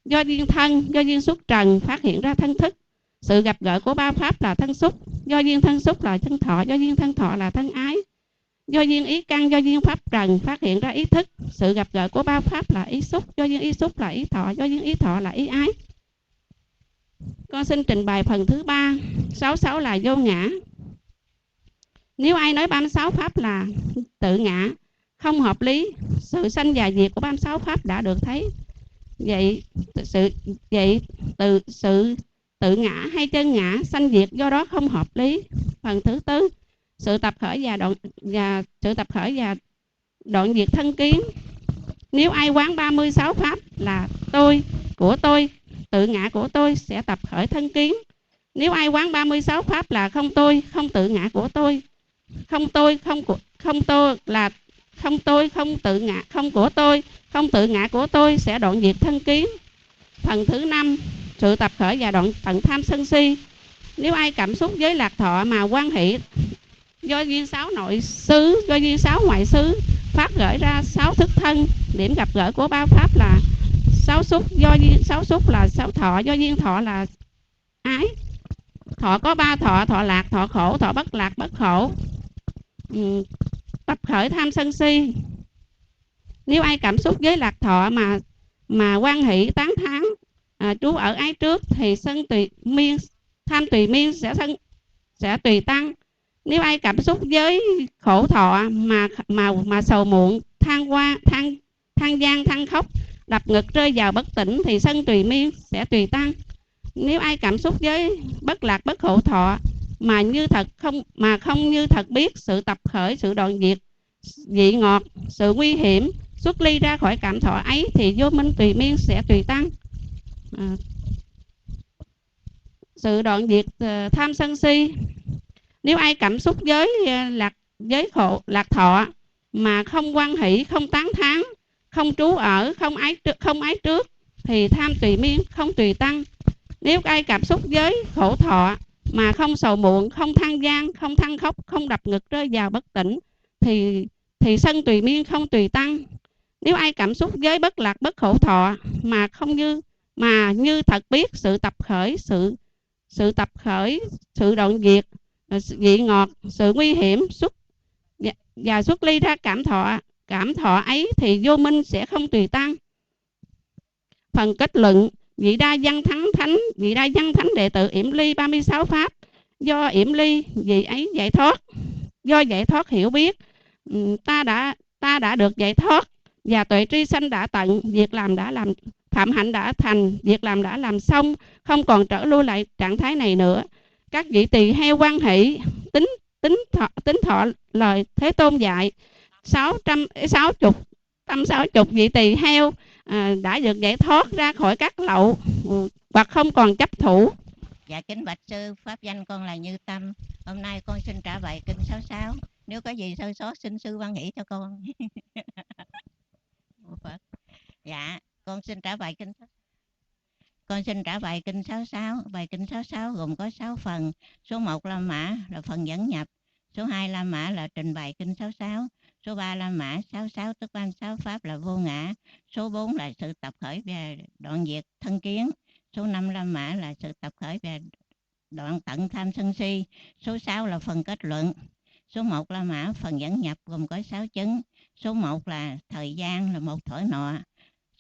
Do duyên thân, do duyên xúc trần phát hiện ra thân thức, sự gặp gỡ của ba pháp là thân xúc. Do duyên thân xúc là thân thọ, do duyên thân thọ là thân ái. Do duyên ý căn, do duyên pháp trần phát hiện ra ý thức, sự gặp gỡ của ba pháp là ý xúc. Do duyên ý xúc là ý thọ, do duyên ý thọ là ý ái. Con xin trình bày phần thứ 3. 66 là vô ngã. Nếu ai nói 36 pháp là tự ngã, không hợp lý, sự sanh và diệt của 36 pháp đã được thấy. Vậy sự tự ngã hay chân ngã sanh diệt do đó không hợp lý. Phần thứ 4, sự tập khởi và đoạn diệt thân kiến. Nếu ai quán 36 pháp là tôi, của tôi, tự ngã của tôi sẽ tập khởi thân kiến. Nếu ai quán 36 pháp là không tôi, không tự ngã của tôi, không tôi, không tôi là không tôi, không tự ngã, không của tôi, không tự ngã của tôi sẽ đoạn diệt thân kiến. Phần thứ 5, sự tập khởi và đoạn tận tham sân si. Nếu ai cảm xúc với lạc thọ mà quan hệ do duyên 6 nội xứ, do duyên 6 ngoại xứ phát gởi ra 6 thức thân, điểm gặp gỡ của ba pháp là 6 xúc. Do duyên 6 xúc là 6 thọ, do duyên thọ là ái. Thọ có 3 thọ: thọ lạc, thọ khổ, thọ bất lạc, bất khổ. Tập khởi tham sân si. Nếu ai cảm xúc với lạc thọ mà quan hỷ tán thán trú ở ái trước thì sân tùy miên, tham tùy miên sẽ tùy tăng. Nếu ai cảm xúc với khổ thọ mà sầu muộn, than gian, than khóc, đập ngực rơi vào bất tỉnh thì sân tùy miên sẽ tùy tăng. Nếu ai cảm xúc với bất lạc, bất khổ thọ mà không như thật biết, sự tập khởi, sự đoạn diệt vị ngọt, sự nguy hiểm xuất ly ra khỏi cảm thọ ấy thì vô minh tùy miên sẽ tùy tăng. Sự đoạn diệt tham sân si. Nếu ai cảm xúc với lạc thọ mà không quan hỷ, không tán thán, không trú ở, không ái trước thì tham tùy miên, không tùy tăng. Nếu ai cảm xúc với khổ thọ mà không sầu muộn, không than gian, không than khóc, không đập ngực rơi vào bất tỉnh thì sân tùy miên, không tùy tăng. Nếu ai cảm xúc với bất lạc, bất khổ thọ mà như thật biết, sự tập khởi, sự đoạn diệt vị ngọt, sự nguy hiểm xuất ly ra cảm thọ ấy thì vô minh sẽ không tùy tăng. Phần kết luận. Vị đa văn thánh đệ tử yểm ly 36 pháp, do yểm ly vị ấy giải thoát, do giải thoát hiểu biết ta đã được giải thoát, và tuệ tri sanh đã tận, việc làm đã làm, phạm hạnh đã thành, việc làm đã làm xong, không còn trở lui lại trạng thái này nữa. Các vị tỳ heo quan hỷ tính thọ lời Thế Tôn dạy, 660 vị tỳ heo đã được giải thoát ra khỏi các lậu hoặc không còn chấp thủ. Dạ kính bạch sư, pháp danh con là Như Tâm. Hôm nay con xin trả bài kinh 66. Nếu có gì sơ sót xin sư hoan hỷ cho con. Dạ, con xin trả bài kinh 66. Bài kinh 66 gồm có 6 phần. Số 1 La Mã là phần dẫn nhập. Số 2 La Mã là trình bày kinh 66. Số 3 La Mã 66 tức 36 pháp là vô ngã. Số 4 là sự tập khởi về đoạn diệt thân kiến. Số 5 La Mã là sự tập khởi và đoạn tận tham sân si. Số 6 là phần kết luận. Số 1 La Mã phần dẫn nhập gồm có 6 chứng. Số 1 là thời gian là một thổi nọ.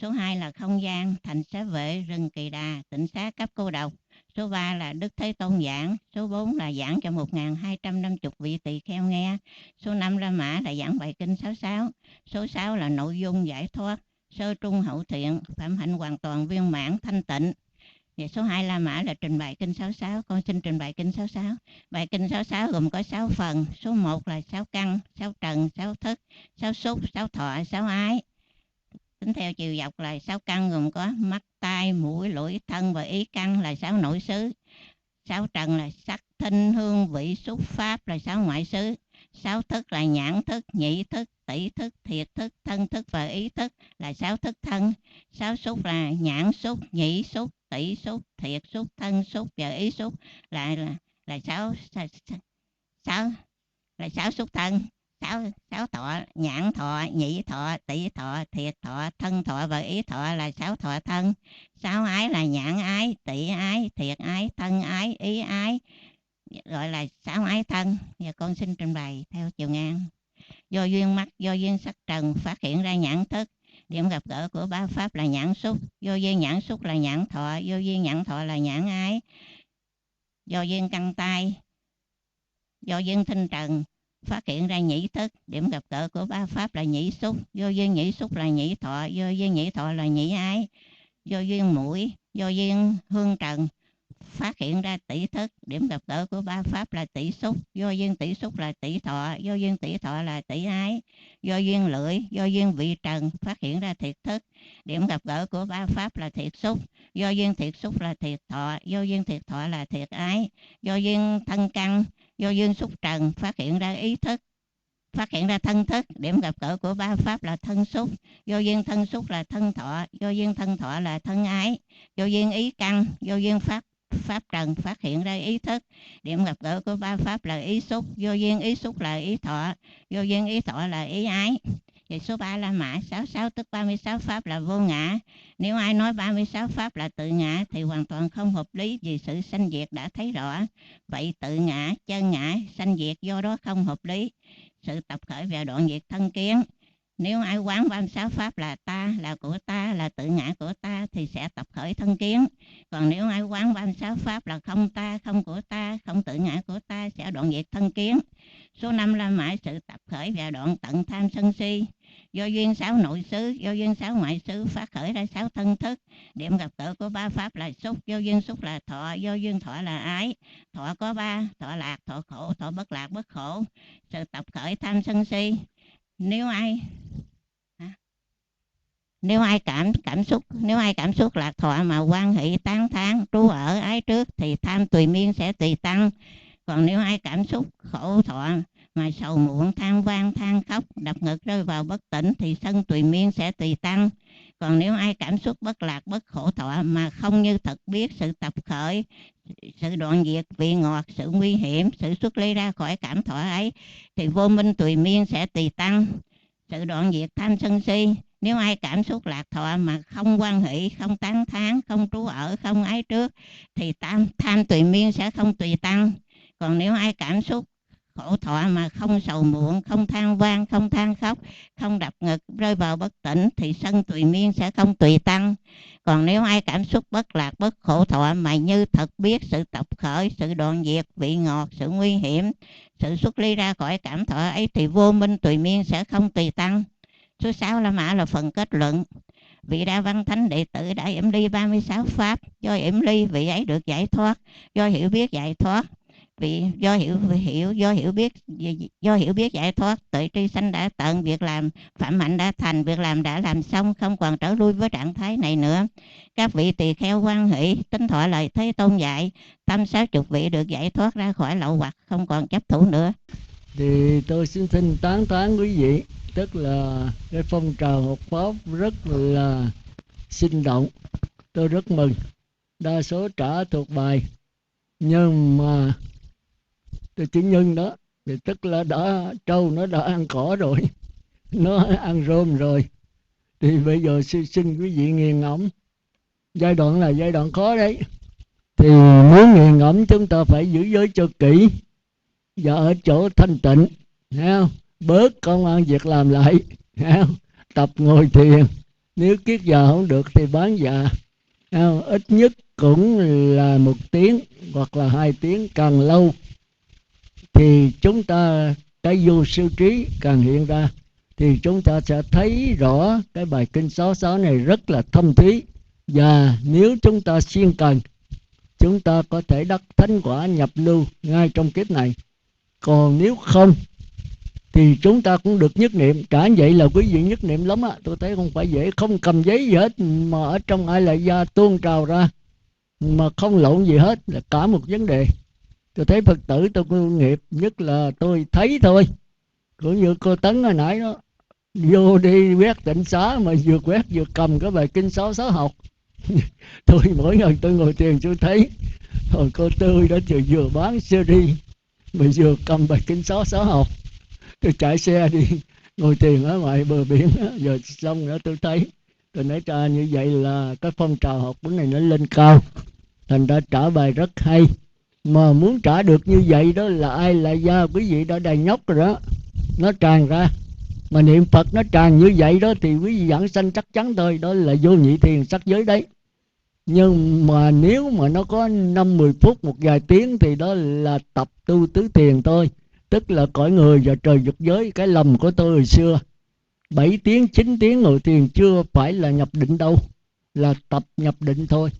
Số 2 là không gian, thành xá vệ, rừng Kỳ Đà, tịnh xá cấp cô độc. Số 3 là Đức Thế Tôn giảng. Số 4 là giảng cho 1250 vị tỳ kheo nghe. Số 5 La Mã là giảng bài kinh 66. Số 6 là nội dung giải thoát, sơ trung hậu thiện, phạm hạnh hoàn toàn viên mãn thanh tịnh. Và số 2 La Mã là trình bày kinh 66. Con xin trình bày kinh 66. Bài kinh 66 gồm có 6 phần. Số 1 là 6 căn, 6 trần, 6 thức, 6 xúc, 6 thọ, 6 ái. Tính theo chiều dọc là 6 căn gồm có mắt, tai, mũi, lưỡi, thân và ý căn là 6 nội xứ. 6 trần là sắc, thinh, hương, vị, xúc, pháp là 6 ngoại xứ. 6 thức là nhãn thức, nhĩ thức, tỷ thức, thiệt thức, thân thức và ý thức là 6 thức thân. 6 xúc là nhãn xúc, nhĩ xúc, tỷ xúc, thiệt xúc, thân xúc và ý xúc là 6 xúc thân. 6 thọ, nhãn thọ, nhĩ thọ, tỷ thọ, thiệt thọ, thân thọ và ý thọ là 6 thọ thân. 6 ái là nhãn ái, tỷ ái, thiệt ái, thân ái, ý ái, gọi là 6 ái thân. Giờ con xin trình bày theo chiều ngang. Do duyên mắt, do duyên sắc trần phát hiện ra nhãn thức. Điểm gặp gỡ của ba pháp là nhãn xúc. Do duyên nhãn xúc là nhãn thọ, do duyên nhãn thọ là nhãn ái. Do duyên căn tai, do duyên thinh trần phát hiện ra nhĩ thức. Điểm gặp gỡ của ba pháp là nhĩ xúc. Do duyên nhĩ xúc là nhĩ thọ, do duyên nhĩ thọ là nhĩ ái. Do duyên mũi, do duyên hương trần phát hiện ra tỷ thức. Điểm gặp gỡ của ba pháp là tỷ xúc. Do duyên tỷ xúc là tỷ thọ, do duyên tỷ thọ là tỷ ái. Do duyên lưỡi, do duyên vị trần phát hiện ra thiệt thức. Điểm gặp gỡ của ba pháp là thiệt xúc. Do duyên thiệt xúc là thiệt thọ, do duyên thiệt thọ là thiệt ái. Do duyên thân căn, do duyên xúc trần phát hiện ra ý thức, phát hiện ra thân thức. Điểm gặp gỡ của ba pháp là thân xúc. Do duyên thân xúc là thân thọ, do duyên thân thọ là thân ái. Do duyên ý căn, do duyên pháp trần phát hiện ra ý thức. Điểm gặp gỡ của ba pháp là ý xúc. Do duyên ý xúc là ý thọ, do duyên ý thọ là ý ái. Vậy số 3 La Mã 66 tức 36 pháp là vô ngã. Nếu ai nói 36 pháp là tự ngã thì hoàn toàn không hợp lý, vì sự sanh diệt đã thấy rõ. Vậy tự ngã, chân ngã, sanh diệt do đó không hợp lý. Sự tập khởi và đoạn diệt thân kiến. Nếu ai quán 36 pháp là ta, là của ta, là tự ngã của ta thì sẽ tập khởi thân kiến. Còn nếu ai quán 36 pháp là không ta, không của ta, không tự ngã của ta sẽ đoạn diệt thân kiến. Số 5 La Mã sự tập khởi và đoạn tận tham sân si. Do duyên 6 nội xứ, do duyên 6 ngoại xứ phát khởi ra 6 thân thức. Điểm gặp gỡ của ba pháp là xúc, do duyên xúc là thọ, do duyên thọ là ái. Thọ có 3, thọ lạc, thọ khổ, thọ bất lạc, bất khổ. Sự tập khởi tham sân si. Nếu ai cảm xúc lạc thọ mà quan hệ tán thán, trú ở ái trước thì tham tùy miên sẽ tùy tăng. Còn nếu ai cảm xúc khổ thọ mà sầu muộn, than van, than khóc, đập ngực, rơi vào bất tỉnh thì sân tùy miên sẽ tùy tăng. Còn nếu ai cảm xúc bất lạc, bất khổ thọ mà không như thật biết sự tập khởi, sự đoạn diệt, vị ngọt, sự nguy hiểm, sự xuất ly ra khỏi cảm thọ ấy thì vô minh tùy miên sẽ tùy tăng. Sự đoạn diệt tham sân si. Nếu ai cảm xúc lạc thọ mà không quan hệ, không tán thán, không trú ở, không ái trước thì tham tùy miên sẽ không tùy tăng. Còn nếu ai cảm xúc khổ thọ mà không sầu muộn, không than van, không than khóc, không đập ngực, rơi vào bất tỉnh thì sân tùy miên sẽ không tùy tăng. Còn nếu ai cảm xúc bất lạc, bất khổ thọ mà như thật biết sự tập khởi, sự đoạn diệt, vị ngọt, sự nguy hiểm, sự xuất ly ra khỏi cảm thọ ấy thì vô minh tùy miên sẽ không tùy tăng. Số 6 La Mã là phần kết luận. Vị Đa Văn Thánh đệ tử đã yểm ly 36 pháp. Do yểm ly vị ấy được giải thoát. Do hiểu biết giải thoát, do hiểu biết giải thoát, tuệ tri sanh đã tận, việc làm phạm hạnh đã thành, việc làm đã làm xong, không còn trở lui với trạng thái này nữa. Các vị tỳ kheo quan hỷ tín thọ lời Thế Tôn dạy, 60 vị được giải thoát ra khỏi lậu hoặc, không còn chấp thủ nữa. Thì tôi xin tán thán quý vị, tức là cái phong trào học pháp rất là sinh động, tôi rất mừng. Đa số trả thuộc bài, nhưng mà tôi chỉ nhân đó thì tức là trâu nó đã ăn cỏ rồi, nó ăn rơm rồi, thì bây giờ xin quý vị nghiền ngẫm Giai đoạn là giai đoạn khó đấy. Thì muốn nghiền ngẫm chúng ta phải giữ giới cho kỹ, và ở chỗ thanh tịnh, thấy không? Bớt công ăn việc làm lại, thấy không? Tập ngồi thiền. Nếu kiết giờ không được thì bán dạ, thấy không? Ít nhất cũng là 1 tiếng hoặc là 2 tiếng, càng lâu thì chúng ta cái vô siêu trí càng hiện ra, thì chúng ta sẽ thấy rõ cái bài kinh 66 này rất là thâm thúy. Và nếu chúng ta siêng cần, chúng ta có thể đắc thánh quả nhập lưu ngay trong kiếp này. Còn nếu không thì chúng ta cũng được nhất niệm. Cả vậy là quý vị nhất niệm lắm á. Tôi thấy không phải dễ, không cầm giấy gì hết mà ở trong Ai Lại Gia tuôn trào ra mà không lộn gì hết, là cả một vấn đề. Tôi thấy Phật tử tôi có nghiệp, nhất là tôi thấy thôi. Cũng như cô Tấn hồi nãy đó, vô đi quét tịnh xá mà vừa quét vừa cầm cái bài kinh 66 học. Tôi mỗi lần tôi ngồi thiền tôi thấy hồi cô Tư đó vừa bán series mà vừa cầm bài kinh 66 học. Tôi chạy xe đi ngồi thiền ở ngoài bờ biển đó, giờ xong nữa tôi thấy. Tôi nói ra như vậy là cái phong trào học bữa này nó lên cao, thành ra trả bài rất hay. Mà muốn trả được như vậy đó là Ai Lại Gia quý vị đã đầy nhóc rồi đó, nó tràn ra. Mà niệm Phật nó tràn như vậy đó thì quý vị giảng sanh chắc chắn thôi, đó là vô nhị thiền sắc giới đấy. Nhưng mà nếu mà nó có 5-10 phút, một vài tiếng thì đó là tập tu tứ thiền thôi. Tức là cõi người và trời dục giới. Cái lầm của tôi hồi xưa 7 tiếng, 9 tiếng ngồi thiền chưa phải là nhập định đâu, là tập nhập định thôi.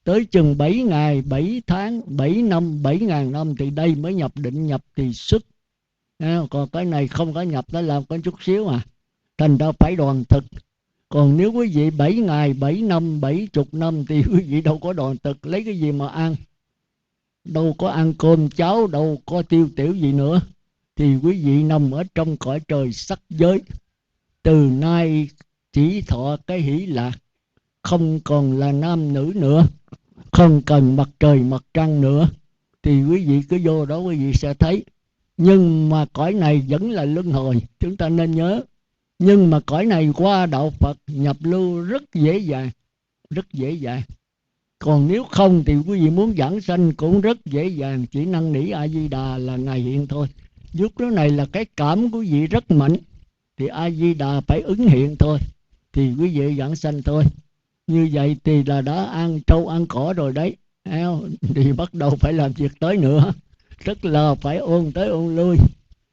Tới chừng 7 ngày, 7 tháng, 7 năm, 7.000 năm thì đây mới nhập định, nhập thì xuất. Còn cái này không có nhập, nó làm có chút xíu à. Thành ra phải đoàn thực. Còn nếu quý vị 7 ngày, 7 năm, 70 năm thì quý vị đâu có đoàn thực, lấy cái gì mà ăn? Đâu có ăn cơm cháo, đâu có tiêu tiểu gì nữa. Thì quý vị nằm ở trong cõi trời sắc giới. Từ nay chỉ thọ cái hỷ lạc, không còn là nam nữ nữa, không cần mặt trời mặt trăng nữa. Thì quý vị cứ vô đó quý vị sẽ thấy. Nhưng mà cõi này vẫn là luân hồi, chúng ta nên nhớ. Nhưng mà cõi này qua đạo Phật nhập lưu rất dễ dàng, rất dễ dàng. Còn nếu không thì quý vị muốn giảng sanh cũng rất dễ dàng, chỉ năn nỉ A Di Đà là Ngài hiện thôi. Lúc đó này là cái cảm của quý vị rất mạnh, thì A Di Đà phải ứng hiện thôi, thì quý vị giảng sanh thôi. Như vậy thì là đã ăn trâu ăn cỏ rồi đấy, thì bắt đầu phải làm việc tới nữa, rất là phải ôn tới ôn lui.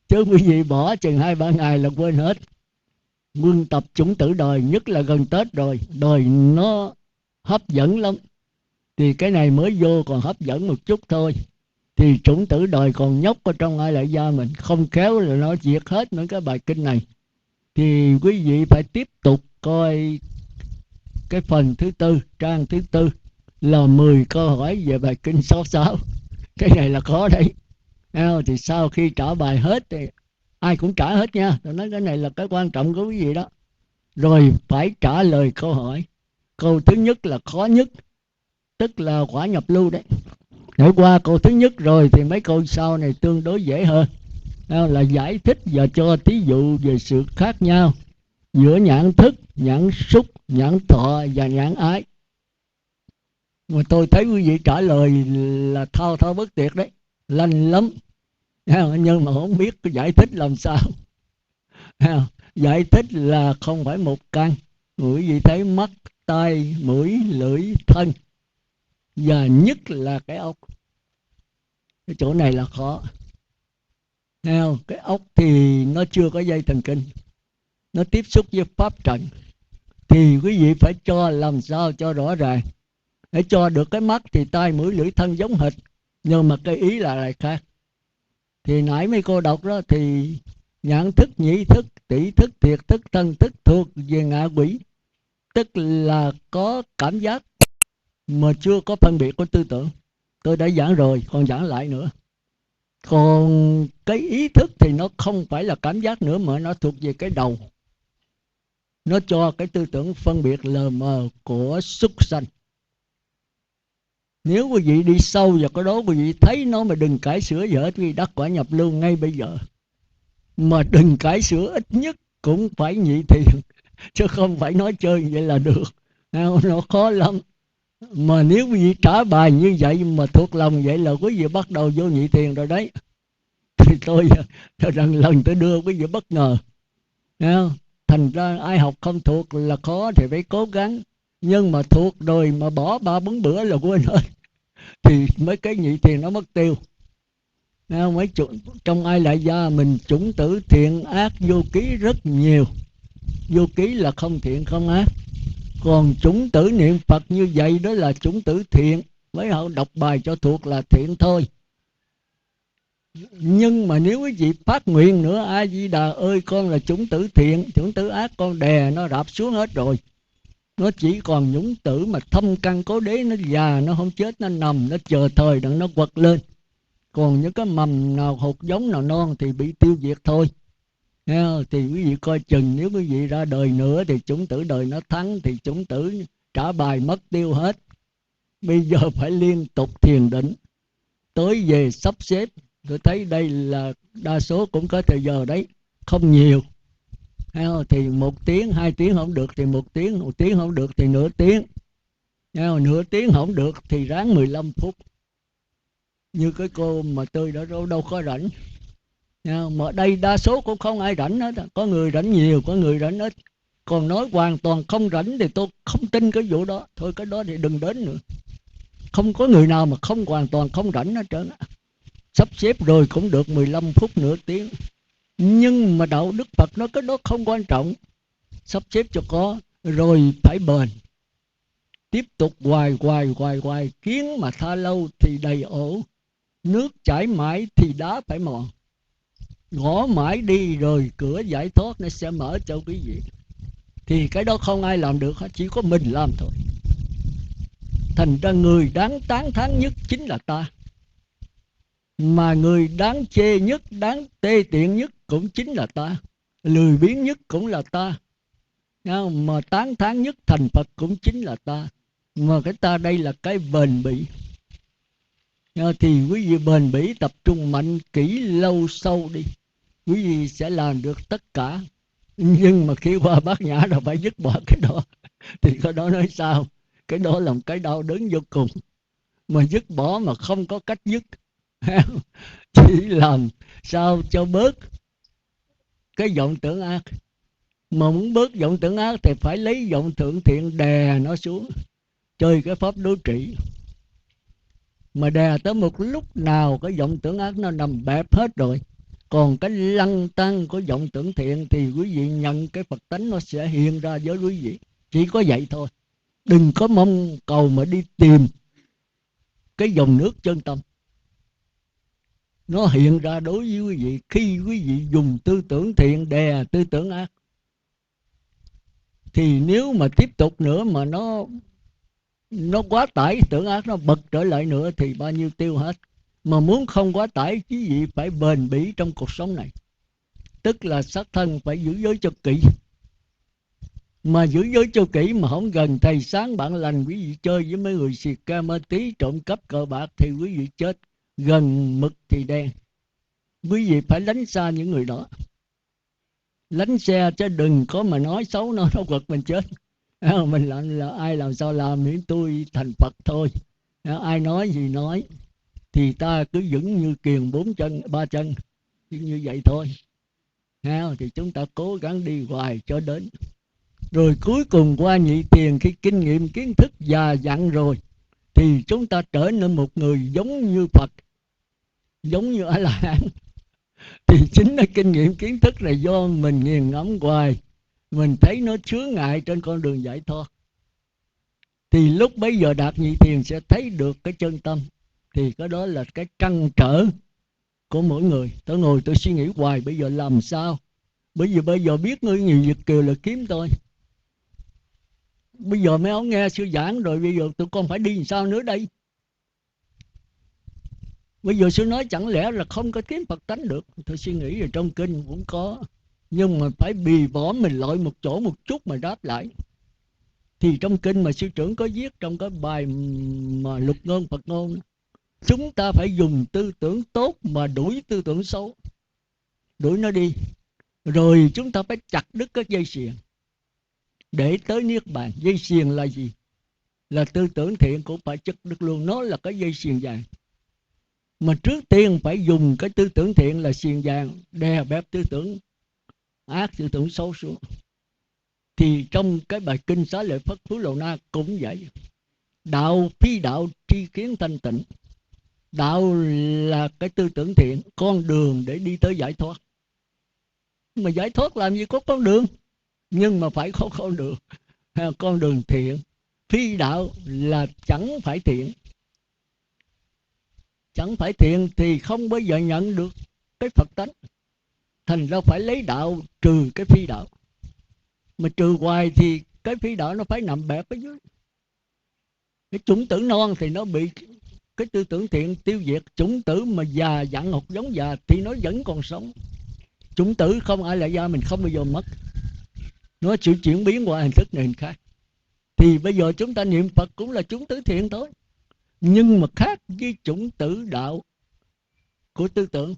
Chứ quý vị bỏ chừng 2-3 ngày là quên hết. Quân tập chủng tử đời, nhất là gần Tết rồi, đời nó hấp dẫn lắm. Thì cái này mới vô còn hấp dẫn một chút thôi. Thì chủng tử đời còn nhóc ở trong Ai Lại Gia mình, không khéo là nó diệt hết những cái bài kinh này. Thì quý vị phải tiếp tục coi cái phần thứ 4, trang thứ 4 là 10 câu hỏi về bài kinh 66. Cái này là khó đấy. Thì sau khi trả bài hết thì ai cũng trả hết nha. Tôi nói cái này là cái quan trọng của quý vị đó. Rồi phải trả lời câu hỏi. Câu thứ nhất là khó nhất, tức là quả nhập lưu đấy. Để qua câu thứ nhất rồi thì mấy câu sau này tương đối dễ hơn. Là giải thích và cho thí dụ về sự khác nhau giữa nhãn thức, nhãn xúc, nhãn thọ và nhãn ái. Mà tôi thấy quý vị trả lời là thao thao bất tuyệt đấy, lanh lắm. Nhưng mà không biết giải thích làm sao. Giải thích là không phải một căn. Quý vị thấy mắt, tai, mũi, lưỡi, thân, và nhất là cái ốc. Cái chỗ này là khó. Cái ốc thì nó chưa có dây thần kinh, nó tiếp xúc với pháp trần. Thì quý vị phải cho làm sao cho rõ ràng. Để cho được cái mắt thì tai, mũi, lưỡi, thân giống hệt, nhưng mà cái ý là lại khác. Thì nãy mấy cô đọc đó thì nhãn thức, nhĩ thức, tỷ thức, thiệt thức, thân thức thuộc về ngạ quỷ. Tức là có cảm giác mà chưa có phân biệt của tư tưởng. Tôi đã giảng rồi, còn giảng lại nữa. Còn cái ý thức thì nó không phải là cảm giác nữa, mà nó thuộc về cái đầu. Nó cho cái tư tưởng phân biệt lờ mờ của súc sanh. Nếu quý vị đi sâu vào cái đó, quý vị thấy nó mà đừng cải sửa gì hết, quý vị đắc quả nhập lưu ngay bây giờ. Mà đừng cải sửa, ít nhất cũng phải nhị thiền, chứ không phải nói chơi vậy là được. Nó khó lắm. Mà nếu quý vị trả bài như vậy mà thuộc lòng vậy là quý vị bắt đầu vô nhị thiền rồi đấy. Thì tôi cho rằng lần tôi đưa quý vị bất ngờ. Thấy không? Thành ra ai học không thuộc là khó thì phải cố gắng. Nhưng mà thuộc rồi mà bỏ 3-4 bữa là quên hết. Thì mấy cái nhị thiền nó mất tiêu. Thấy không? Trong Ai Lại Gia mình chủng tử thiện ác vô ký rất nhiều. Vô ký là không thiện không ác. Còn chủng tử niệm Phật như vậy đó là chủng tử thiện. Mấy họ đọc bài cho thuộc là thiện thôi. Nhưng mà nếu quý vị phát nguyện nữa, A Di Đà ơi con là chủng tử thiện, chủng tử ác con đè nó rạp xuống hết rồi. Nó chỉ còn nhũng tử mà thâm căn cố đế, nó già nó không chết, nó nằm nó chờ thời đặng nó quật lên. Còn những cái mầm nào hột giống nào non thì bị tiêu diệt thôi. Thì quý vị coi chừng, nếu quý vị ra đời nữa thì chủng tử đời nó thắng, thì chủng tử trả bài mất tiêu hết. Bây giờ phải liên tục thiền định, tới về sắp xếp. Tôi thấy đây là đa số cũng có thời giờ đấy, không nhiều. Thì 1 tiếng, 2 tiếng không được thì 1 tiếng, 1 tiếng không được thì nửa tiếng. Nửa tiếng không được thì ráng 15 phút. Như cái cô mà tôi đã đâu có rảnh. Mà ở đây đa số cũng không ai rảnh hết. Có người rảnh nhiều, có người rảnh ít. Còn nói hoàn toàn không rảnh thì tôi không tin cái vụ đó. Thôi cái đó thì đừng đến nữa. Không có người nào mà không hoàn toàn không rảnh hết trơn. Sắp xếp rồi cũng được 15 phút, nửa tiếng. Nhưng mà đạo Đức Phật nói cái đó không quan trọng. Sắp xếp cho có, rồi phải bền. Tiếp tục hoài, kiến mà tha lâu thì đầy ổ. Nước chảy mãi thì đá phải mòn. Gõ mãi đi rồi cửa giải thoát nó sẽ mở cho quý vị. Thì cái đó không ai làm được, chỉ có mình làm thôi. Thành ra người đáng tán thán nhất chính là ta. Mà người đáng chê nhất, đáng tê tiện nhất cũng chính là ta. Lười biếng nhất cũng là ta. Mà tán thán nhất thành Phật cũng chính là ta. Mà cái ta đây là cái bền bỉ. Thì quý vị bền bỉ, tập trung mạnh, kỹ, lâu, sâu đi, quý vị sẽ làm được tất cả. Nhưng mà khi qua Bát Nhã rồi phải dứt bỏ cái đó. Thì cái đó nói sao? Cái đó là một cái đau đớn vô cùng. Mà dứt bỏ mà không có cách dứt. Chỉ làm sao cho bớt cái vọng tưởng ác. Mà muốn bớt vọng tưởng ác thì phải lấy vọng tưởng thiện đè nó xuống. Chơi cái pháp đối trị. Mà đè tới một lúc nào cái vọng tưởng ác nó nằm bẹp hết rồi. Còn cái lăng tăng của vọng tưởng thiện thì quý vị nhận cái Phật tánh nó sẽ hiện ra với quý vị. Chỉ có vậy thôi. Đừng có mong cầu mà đi tìm cái dòng nước chân tâm. Nó hiện ra đối với quý vị khi quý vị dùng tư tưởng thiện đè tư tưởng ác. Thì nếu mà tiếp tục nữa mà nó quá tải, tưởng ác nó bật trở lại nữa thì bao nhiêu tiêu hết. Mà muốn không quá tải, quý vị phải bền bỉ trong cuộc sống này. Tức là sát thân phải giữ giới cho kỹ. Mà giữ giới cho kỹ mà không gần thầy sáng bạn lành, quý vị chơi với mấy người xì ca ma tí, trộm cắp cờ bạc thì quý vị chết. Gần mực thì đen. Quý vị phải lánh xa những người đó. Lánh xe chứ đừng có mà nói xấu nó quật mình chết. Mình là ai làm sao làm, miễn tôi thành Phật thôi. Ai nói gì nói. Thì ta cứ vững như kiền 4 chân 3 chân. Như vậy thôi. Thì chúng ta cố gắng đi hoài cho đến. Rồi cuối cùng qua nhị thiền, khi kinh nghiệm kiến thức già dặn rồi thì chúng ta trở nên một người giống như Phật, giống như A-la-hán. Thì chính là kinh nghiệm kiến thức là do mình nghiền ngẫm hoài, mình thấy nó chướng ngại trên con đường giải thoát. Thì lúc bấy giờ đạt nhị thiền sẽ thấy được cái chân tâm. Thì cái đó là cái trăn trở của mỗi người. Tôi ngồi tôi suy nghĩ hoài, bây giờ làm sao? Bởi vì bây giờ biết người nhiều Việt kiều là kiếm tôi. Bây giờ mấy ông nghe sư giảng rồi, bây giờ tụi con phải đi làm sao nữa đây? Bây giờ sư nói chẳng lẽ là không có kiếm Phật tánh được? Tôi suy nghĩ rồi trong kinh cũng có. Nhưng mà phải bì bỏ mình lội một chỗ một chút mà đáp lại. Thì trong kinh mà sư trưởng có viết trong cái bài mà Lục Ngôn Phật Ngôn, chúng ta phải dùng tư tưởng tốt mà đuổi tư tưởng xấu. Đuổi nó đi. Rồi chúng ta phải chặt đứt các dây xiềng để tới Niết Bàn. Dây xiềng là gì? là tư tưởng thiện cũng phải chặt đứt luôn. Nó là cái dây xiềng vàng, mà trước tiên phải dùng cái tư tưởng thiện là xiềng vàng đè bẹp tư tưởng ác, tư tưởng xấu xuống. Thì trong cái bài kinh Xá Lợi Phất Phú Lầu Na cũng vậy. Đạo phi đạo tri kiến thanh tịnh. Đạo là cái tư tưởng thiện, con đường để đi tới giải thoát. Mà giải thoát làm gì có con đường, nhưng mà phải có con đường, con đường thiện. Phi đạo là chẳng phải thiện. Chẳng phải thiện thì không bao giờ nhận được cái Phật tánh. Thành ra phải lấy đạo trừ cái phi đạo. Mà trừ hoài thì cái phi đạo nó phải nằm bẹp ở dưới. Cái chủng tử non thì nó bị cái tư tưởng thiện tiêu diệt. Chủng tử mà già dặn học giống già thì nó vẫn còn sống. Chủng tử không ai là do mình không bao giờ mất. Nó sự chuyển biến qua hình thức này hình khác. Thì bây giờ chúng ta niệm Phật cũng là chủng tử thiện thôi, nhưng mà khác với chủng tử đạo của tư tưởng.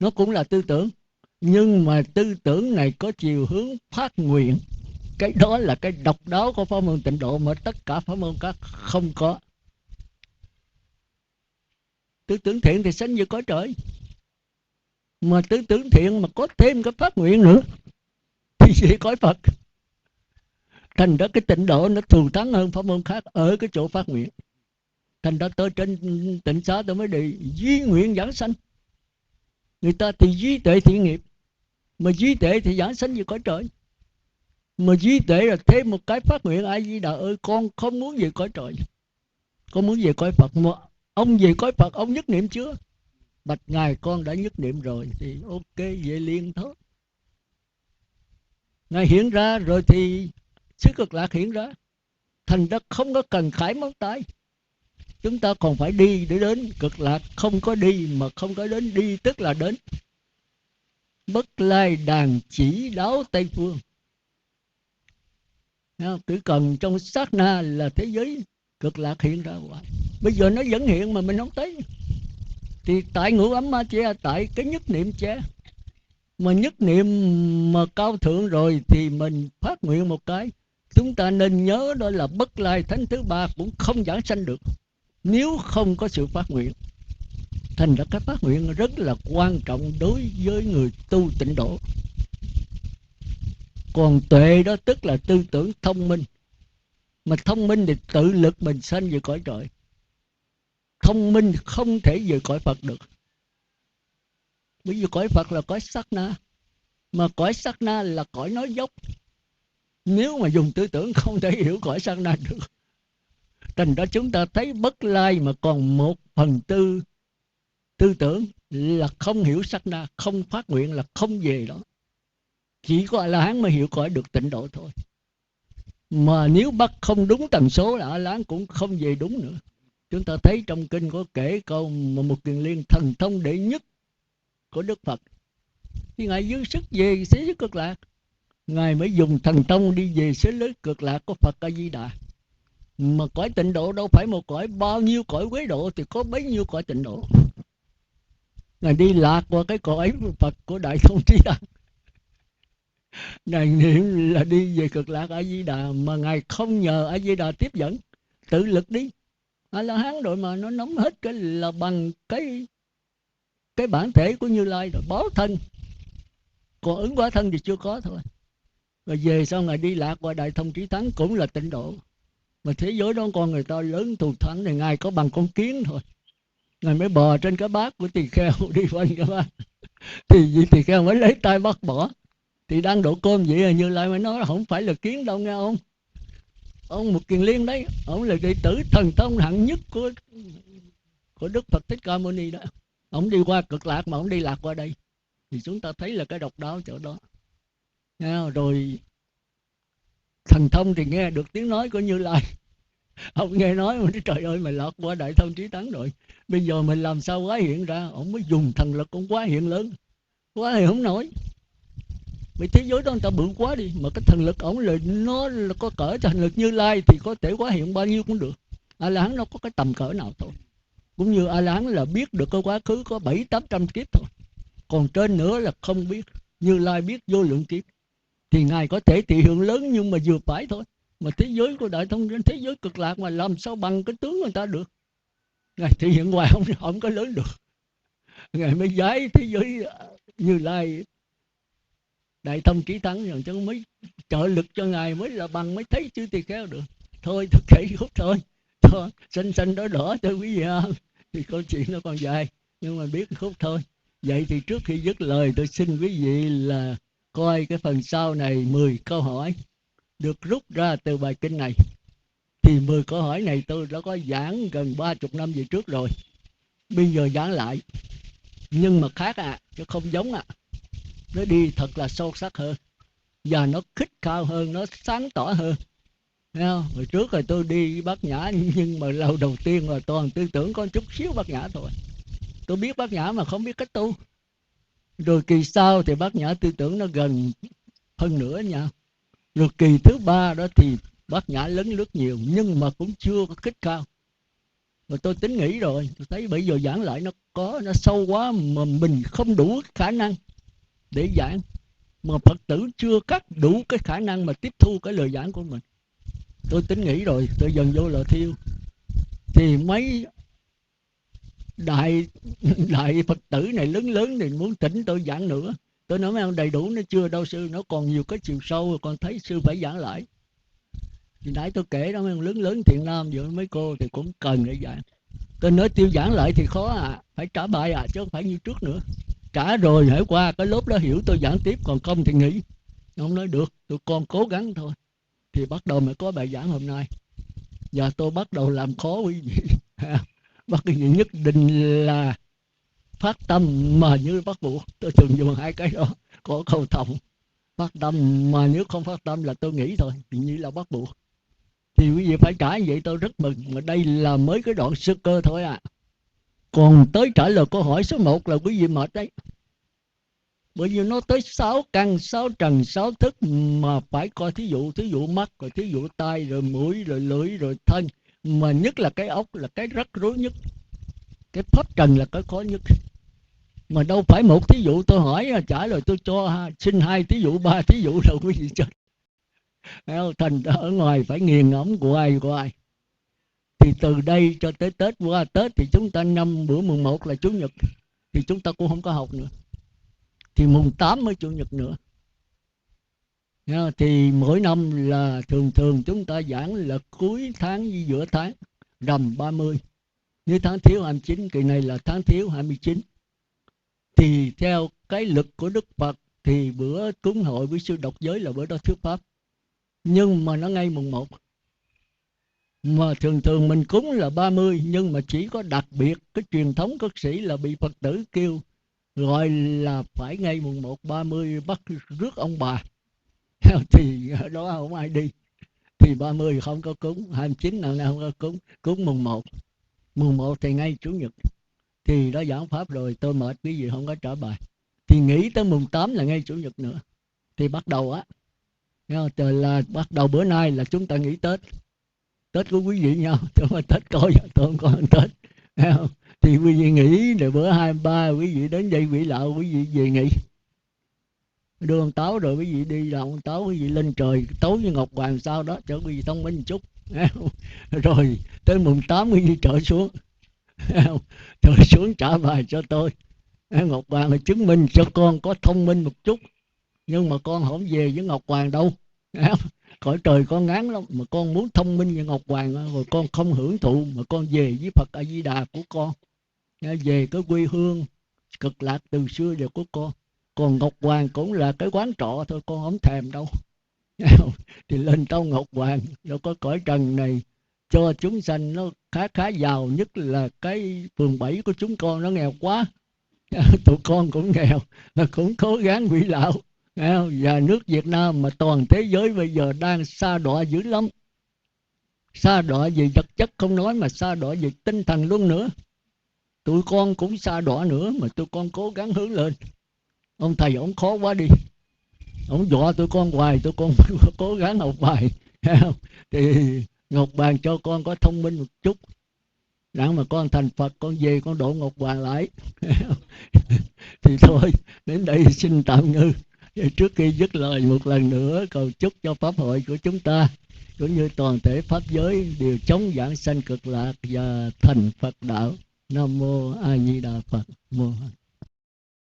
Nó cũng là tư tưởng, nhưng mà tư tưởng này có chiều hướng phát nguyện. Cái đó là cái độc đáo của pháp môn Tịnh Độ mà tất cả pháp môn khác không có. Tư tưởng thiện thì sanh như cõi trời, mà tư tưởng thiện mà có thêm cái phát nguyện nữa thì về cõi Phật. Thành ra cái Tịnh Độ nó thù thắng hơn pháp môn khác ở cái chỗ phát nguyện. Thành ra tôi trên Tịnh Xá tôi mới đi duy nguyện giảng sanh. Người ta thì duy tuệ thiện nghiệp, mà duy tuệ thì giảng sanh như cõi trời. Mà duy tuệ là thêm một cái phát nguyện: A Di Đà ơi, con không muốn về cõi trời, con muốn về cõi Phật. Mà ông về cõi Phật ông nhất niệm chưa? Bạch Ngài con đã nhất niệm rồi. Thì ok, về liền thôi. Ngài hiện ra rồi thì xứ Cực Lạc hiện ra. Thành ra không có cần khải móng tay. Chúng ta còn phải đi để đến Cực Lạc. Không có đi mà không có đến. Đi tức là đến. Bất lai đàn chỉ đáo Tây Phương. Chỉ cần trong sát na là thế giới Cực Lạc hiện ra hoài. Bây giờ nó vẫn hiện mà mình không thấy. Thì tại ngũ ấm ma che, tại cái nhất niệm che. Mà nhất niệm mà cao thượng rồi thì mình phát nguyện một cái. Chúng ta nên nhớ đó là Bất Lai Thánh thứ ba cũng không giảng sanh được nếu không có sự phát nguyện. Thành ra cái phát nguyện rất là quan trọng đối với người tu Tịnh Độ. Còn tuệ đó tức là tư tưởng thông minh. Mà thông minh thì tự lực mình sanh về cõi trời. Thông minh không thể về cõi Phật được. Bởi vì cõi Phật là cõi sát na. Mà cõi sát na là cõi nói dốc. Nếu mà dùng tư tưởng không thể hiểu cõi sát na được. Thành ra chúng ta thấy Bất Lai mà còn 1/4 tư tưởng là không hiểu sát na, không phát nguyện là không về đó. Chỉ có A-la-hán mới hiểu cõi được Tịnh Độ thôi. Mà nếu bắt không đúng tần số là A-la-hán cũng không về đúng nữa. Chúng ta thấy trong kinh có kể câu mà Một Kiền Liên thần thông đệ nhất của Đức Phật. Thì Ngài dư sức về xứ giới Cực Lạc, Ngài mới dùng thần thông đi về xứ giới Cực Lạc của Phật A Di Đà. Mà cõi Tịnh Độ đâu phải một cõi, bao nhiêu cõi Quế Độ thì có bấy nhiêu cõi Tịnh Độ. Ngài đi lạc qua cái cõi Phật của Đại Thông Trí Đăng. Ngài niệm là đi về Cực Lạc A Di Đà, mà Ngài không nhờ A Di Đà tiếp dẫn, tự lực đi. A-la-hán rồi mà nó nắm hết cái là bằng cái bản thể của Như Lai rồi, báo thân. Còn ứng hóa thân thì chưa có thôi. Rồi về sau Ngài đi lạc qua Đại Thông Trí Thắng cũng là Tịnh Độ. Mà thế giới đó con người ta lớn thù thắng thì Ngài có bằng con kiến thôi. Ngài mới bò trên cái bát của tỳ kheo đi quanh cái bát. Thì vị tỳ kheo mới lấy tay bắt bỏ. Thì đang đổ cơm vậy là Như Lai mới nói là không phải là kiến đâu nghe ông. Ông Một Kiền Liên đấy, ông là đệ tử thần thông hạng nhất của Đức Phật Thích Ca Mâu Ni đó. Ông đi qua Cực Lạc mà ông đi lạc qua đây. Thì chúng ta thấy là cái độc đáo chỗ đó. Rồi thần thông thì nghe được tiếng nói của Như Lai. Ông nghe nói mà trời ơi, mày lọt qua Đại Thông Trí Thắng rồi, bây giờ mình làm sao hóa hiện ra. Ông mới dùng thần lực ông hóa hiện lớn. Hóa hiện không nổi. Vì thế giới đó người ta bự quá đi. Mà cái thần lực ổng là nó là có cỡ thần lực Như Lai thì có thể hóa hiện bao nhiêu cũng được. A-la-hán nó có cái tầm cỡ nào thôi. Cũng như A-la-hán là biết được cái quá khứ có 700-800 kiếp thôi. Còn trên nữa là không biết. Như Lai biết vô lượng kiếp. Thì Ngài có thể thị hiện lớn nhưng mà vừa phải thôi. Mà thế giới của Đại Thông đến thế giới cực lạc mà làm sao bằng cái tướng người ta được. Ngài thể hiện hoài không có lớn được. Ngài mới giải thế giới Như Lai Đại Thông Trí Thắng rồi, chứ mới trợ lực cho Ngài mới là bằng, mới thấy chư tỳ kheo được. Thôi tôi kể khúc thôi, xanh xanh đỏ đỏ cho quý vị ha. Thì câu chuyện nó còn dài, nhưng mà biết khúc thôi. Vậy thì trước khi dứt lời, tôi xin quý vị là coi cái phần sau này 10 câu hỏi được rút ra từ bài kinh này. Thì 10 câu hỏi này tôi đã có giảng gần 30 năm về trước rồi. Bây giờ giảng lại, nhưng mà khác chứ không giống Nó đi thật là sâu sắc hơn, và nó khích cao hơn, nó sáng tỏ hơn. Thấy không? Hồi trước rồi tôi đi Bát Nhã, nhưng mà lâu đầu tiên là toàn tư tưởng có chút xíu Bát Nhã thôi. Tôi biết Bát Nhã mà không biết cách tu. Rồi kỳ sau thì Bát Nhã tư tưởng nó gần hơn nữa nha. Rồi kỳ thứ 3 đó thì Bát Nhã lấn lướt nhiều, nhưng mà cũng chưa có khích cao. Mà tôi tính nghĩ rồi, tôi thấy bây giờ giảng lại nó sâu quá, mà mình không đủ khả năng để giảng. Mà Phật tử chưa cắt đủ cái khả năng mà tiếp thu cái lời giảng của mình. Tôi tính nghĩ rồi, tôi dần vô Lò Thiêu. Thì mấy đại Phật tử này lớn thì muốn thỉnh tôi giảng nữa. Tôi nói mấy ông đầy đủ, nó chưa đâu sư, nó còn nhiều cái chiều sâu, còn thấy sư phải giảng lại. Thì nãy tôi kể đó, mấy ông lớn thiện nam với mấy cô thì cũng cần để giảng. Tôi nói tiêu giảng lại thì khó phải trả bài chứ không phải như trước nữa. Trả rồi hãy qua cái lớp đó hiểu tôi giảng tiếp, còn không thì nghỉ. Ông nói được, tụi con cố gắng thôi. Thì bắt đầu mới có bài giảng hôm nay. Và tôi bắt đầu làm khó quý vị. Bắt quý vị nhất định là phát tâm mà như bắt buộc. Tôi thường dùng hai cái đó, có câu thông. Phát tâm mà nếu không phát tâm là tôi nghĩ thôi, thì như là bắt buộc. Thì quý vị phải trả như vậy tôi rất mừng. Mà đây là mới cái đoạn sơ cơ thôi Còn tới trả lời câu hỏi số 1 là quý vị mệt đấy. Bởi vì nó tới 6 căn, 6 trần, 6 thức mà phải coi thí dụ mắt, rồi thí dụ tai, rồi mũi, rồi lưỡi, rồi thân. Mà nhất là cái ốc là cái rắc rối nhất. Cái pháp trần là cái khó nhất. Mà đâu phải một thí dụ tôi hỏi trả lời tôi cho xin 2 thí dụ, 3 thí dụ đâu quý vị chết. Thành ở ngoài phải nghiền ngẫm hoài. Thì từ đây cho tới Tết, qua Tết thì chúng ta 5 bữa mùng 1 là Chủ nhật, thì chúng ta cũng không có học nữa. Thì mùng 8 mới Chủ nhật nữa. Thì mỗi năm là thường chúng ta giảng là cuối tháng với giữa tháng, rằm 30. Như tháng Thiếu 29, kỳ này là tháng Thiếu 29. Thì theo cái lực của Đức Phật thì bữa cúng hội với sư độc giới là bữa đó thuyết pháp. Nhưng mà nó ngay mùng 1. Mà thường mình cúng là 30, nhưng mà chỉ có đặc biệt cái truyền thống cất sĩ là bị Phật tử kêu gọi là phải ngay mùng 1 30 bắt rước ông bà. Thì đó không ai đi. Thì 30 không có cúng, 29 nào không có cúng, cúng mùng 1. Mùng 1 thì ngay Chủ nhật. Thì đó giảng pháp rồi, tôi mệt quý vị không có trả bài. Thì nghĩ tới mùng 8 là ngay Chủ nhật nữa. Thì bắt đầu là bắt đầu bữa nay là chúng ta nghỉ Tết. Tết của quý vị nhau, chứ không phải Tết coi, tôi không có Tết. Thì quý vị nghỉ, rồi bữa 23 quý vị đến đây quỷ lạo, quý vị về nghỉ. Đưa ông Táo rồi quý vị đi là ông Táo, quý vị lên trời tấu với Ngọc Hoàng sau đó cho quý vị thông minh một chút. Rồi tới mùng 8 quý vị trở xuống. Trở xuống trả bài cho tôi. Ngọc Hoàng là chứng minh cho con có thông minh một chút. Nhưng mà con không về với Ngọc Hoàng đâu. Cõi trời con ngán lắm. Mà con muốn thông minh với Ngọc Hoàng, rồi con không hưởng thụ, mà con về với Phật A Di Đà của con, về cái quê hương cực lạc từ xưa giờ của con. Còn Ngọc Hoàng cũng là cái quán trọ thôi, con không thèm đâu. Thì lên tâu Ngọc Hoàng, đâu có cõi trần này cho chúng sanh nó khá giàu, nhất là cái phường 7 của chúng con nó nghèo quá. Tụi con cũng nghèo, mà cũng cố gắng quỷ lạo. Và nước Việt Nam mà toàn thế giới bây giờ đang sa đọa dữ lắm. Sa đọa về vật chất không nói, mà sa đọa về tinh thần luôn nữa. Tụi con cũng sa đọa nữa, mà tụi con cố gắng hướng lên. Ông thầy ông khó quá đi, ông dọa tụi con hoài, tụi con cố gắng học bài. Thì Ngọc Hoàng cho con có thông minh một chút, đặng mà con thành Phật, con về con độ Ngọc Hoàng lại. Thì thôi, đến đây xin tạm ngưng. Trước khi dứt lời một lần nữa cầu chúc cho pháp hội của chúng ta cũng như toàn thể pháp giới đều chống giảng sanh cực lạc và thành Phật đạo. Nam mô A Di Đà Phật. Mô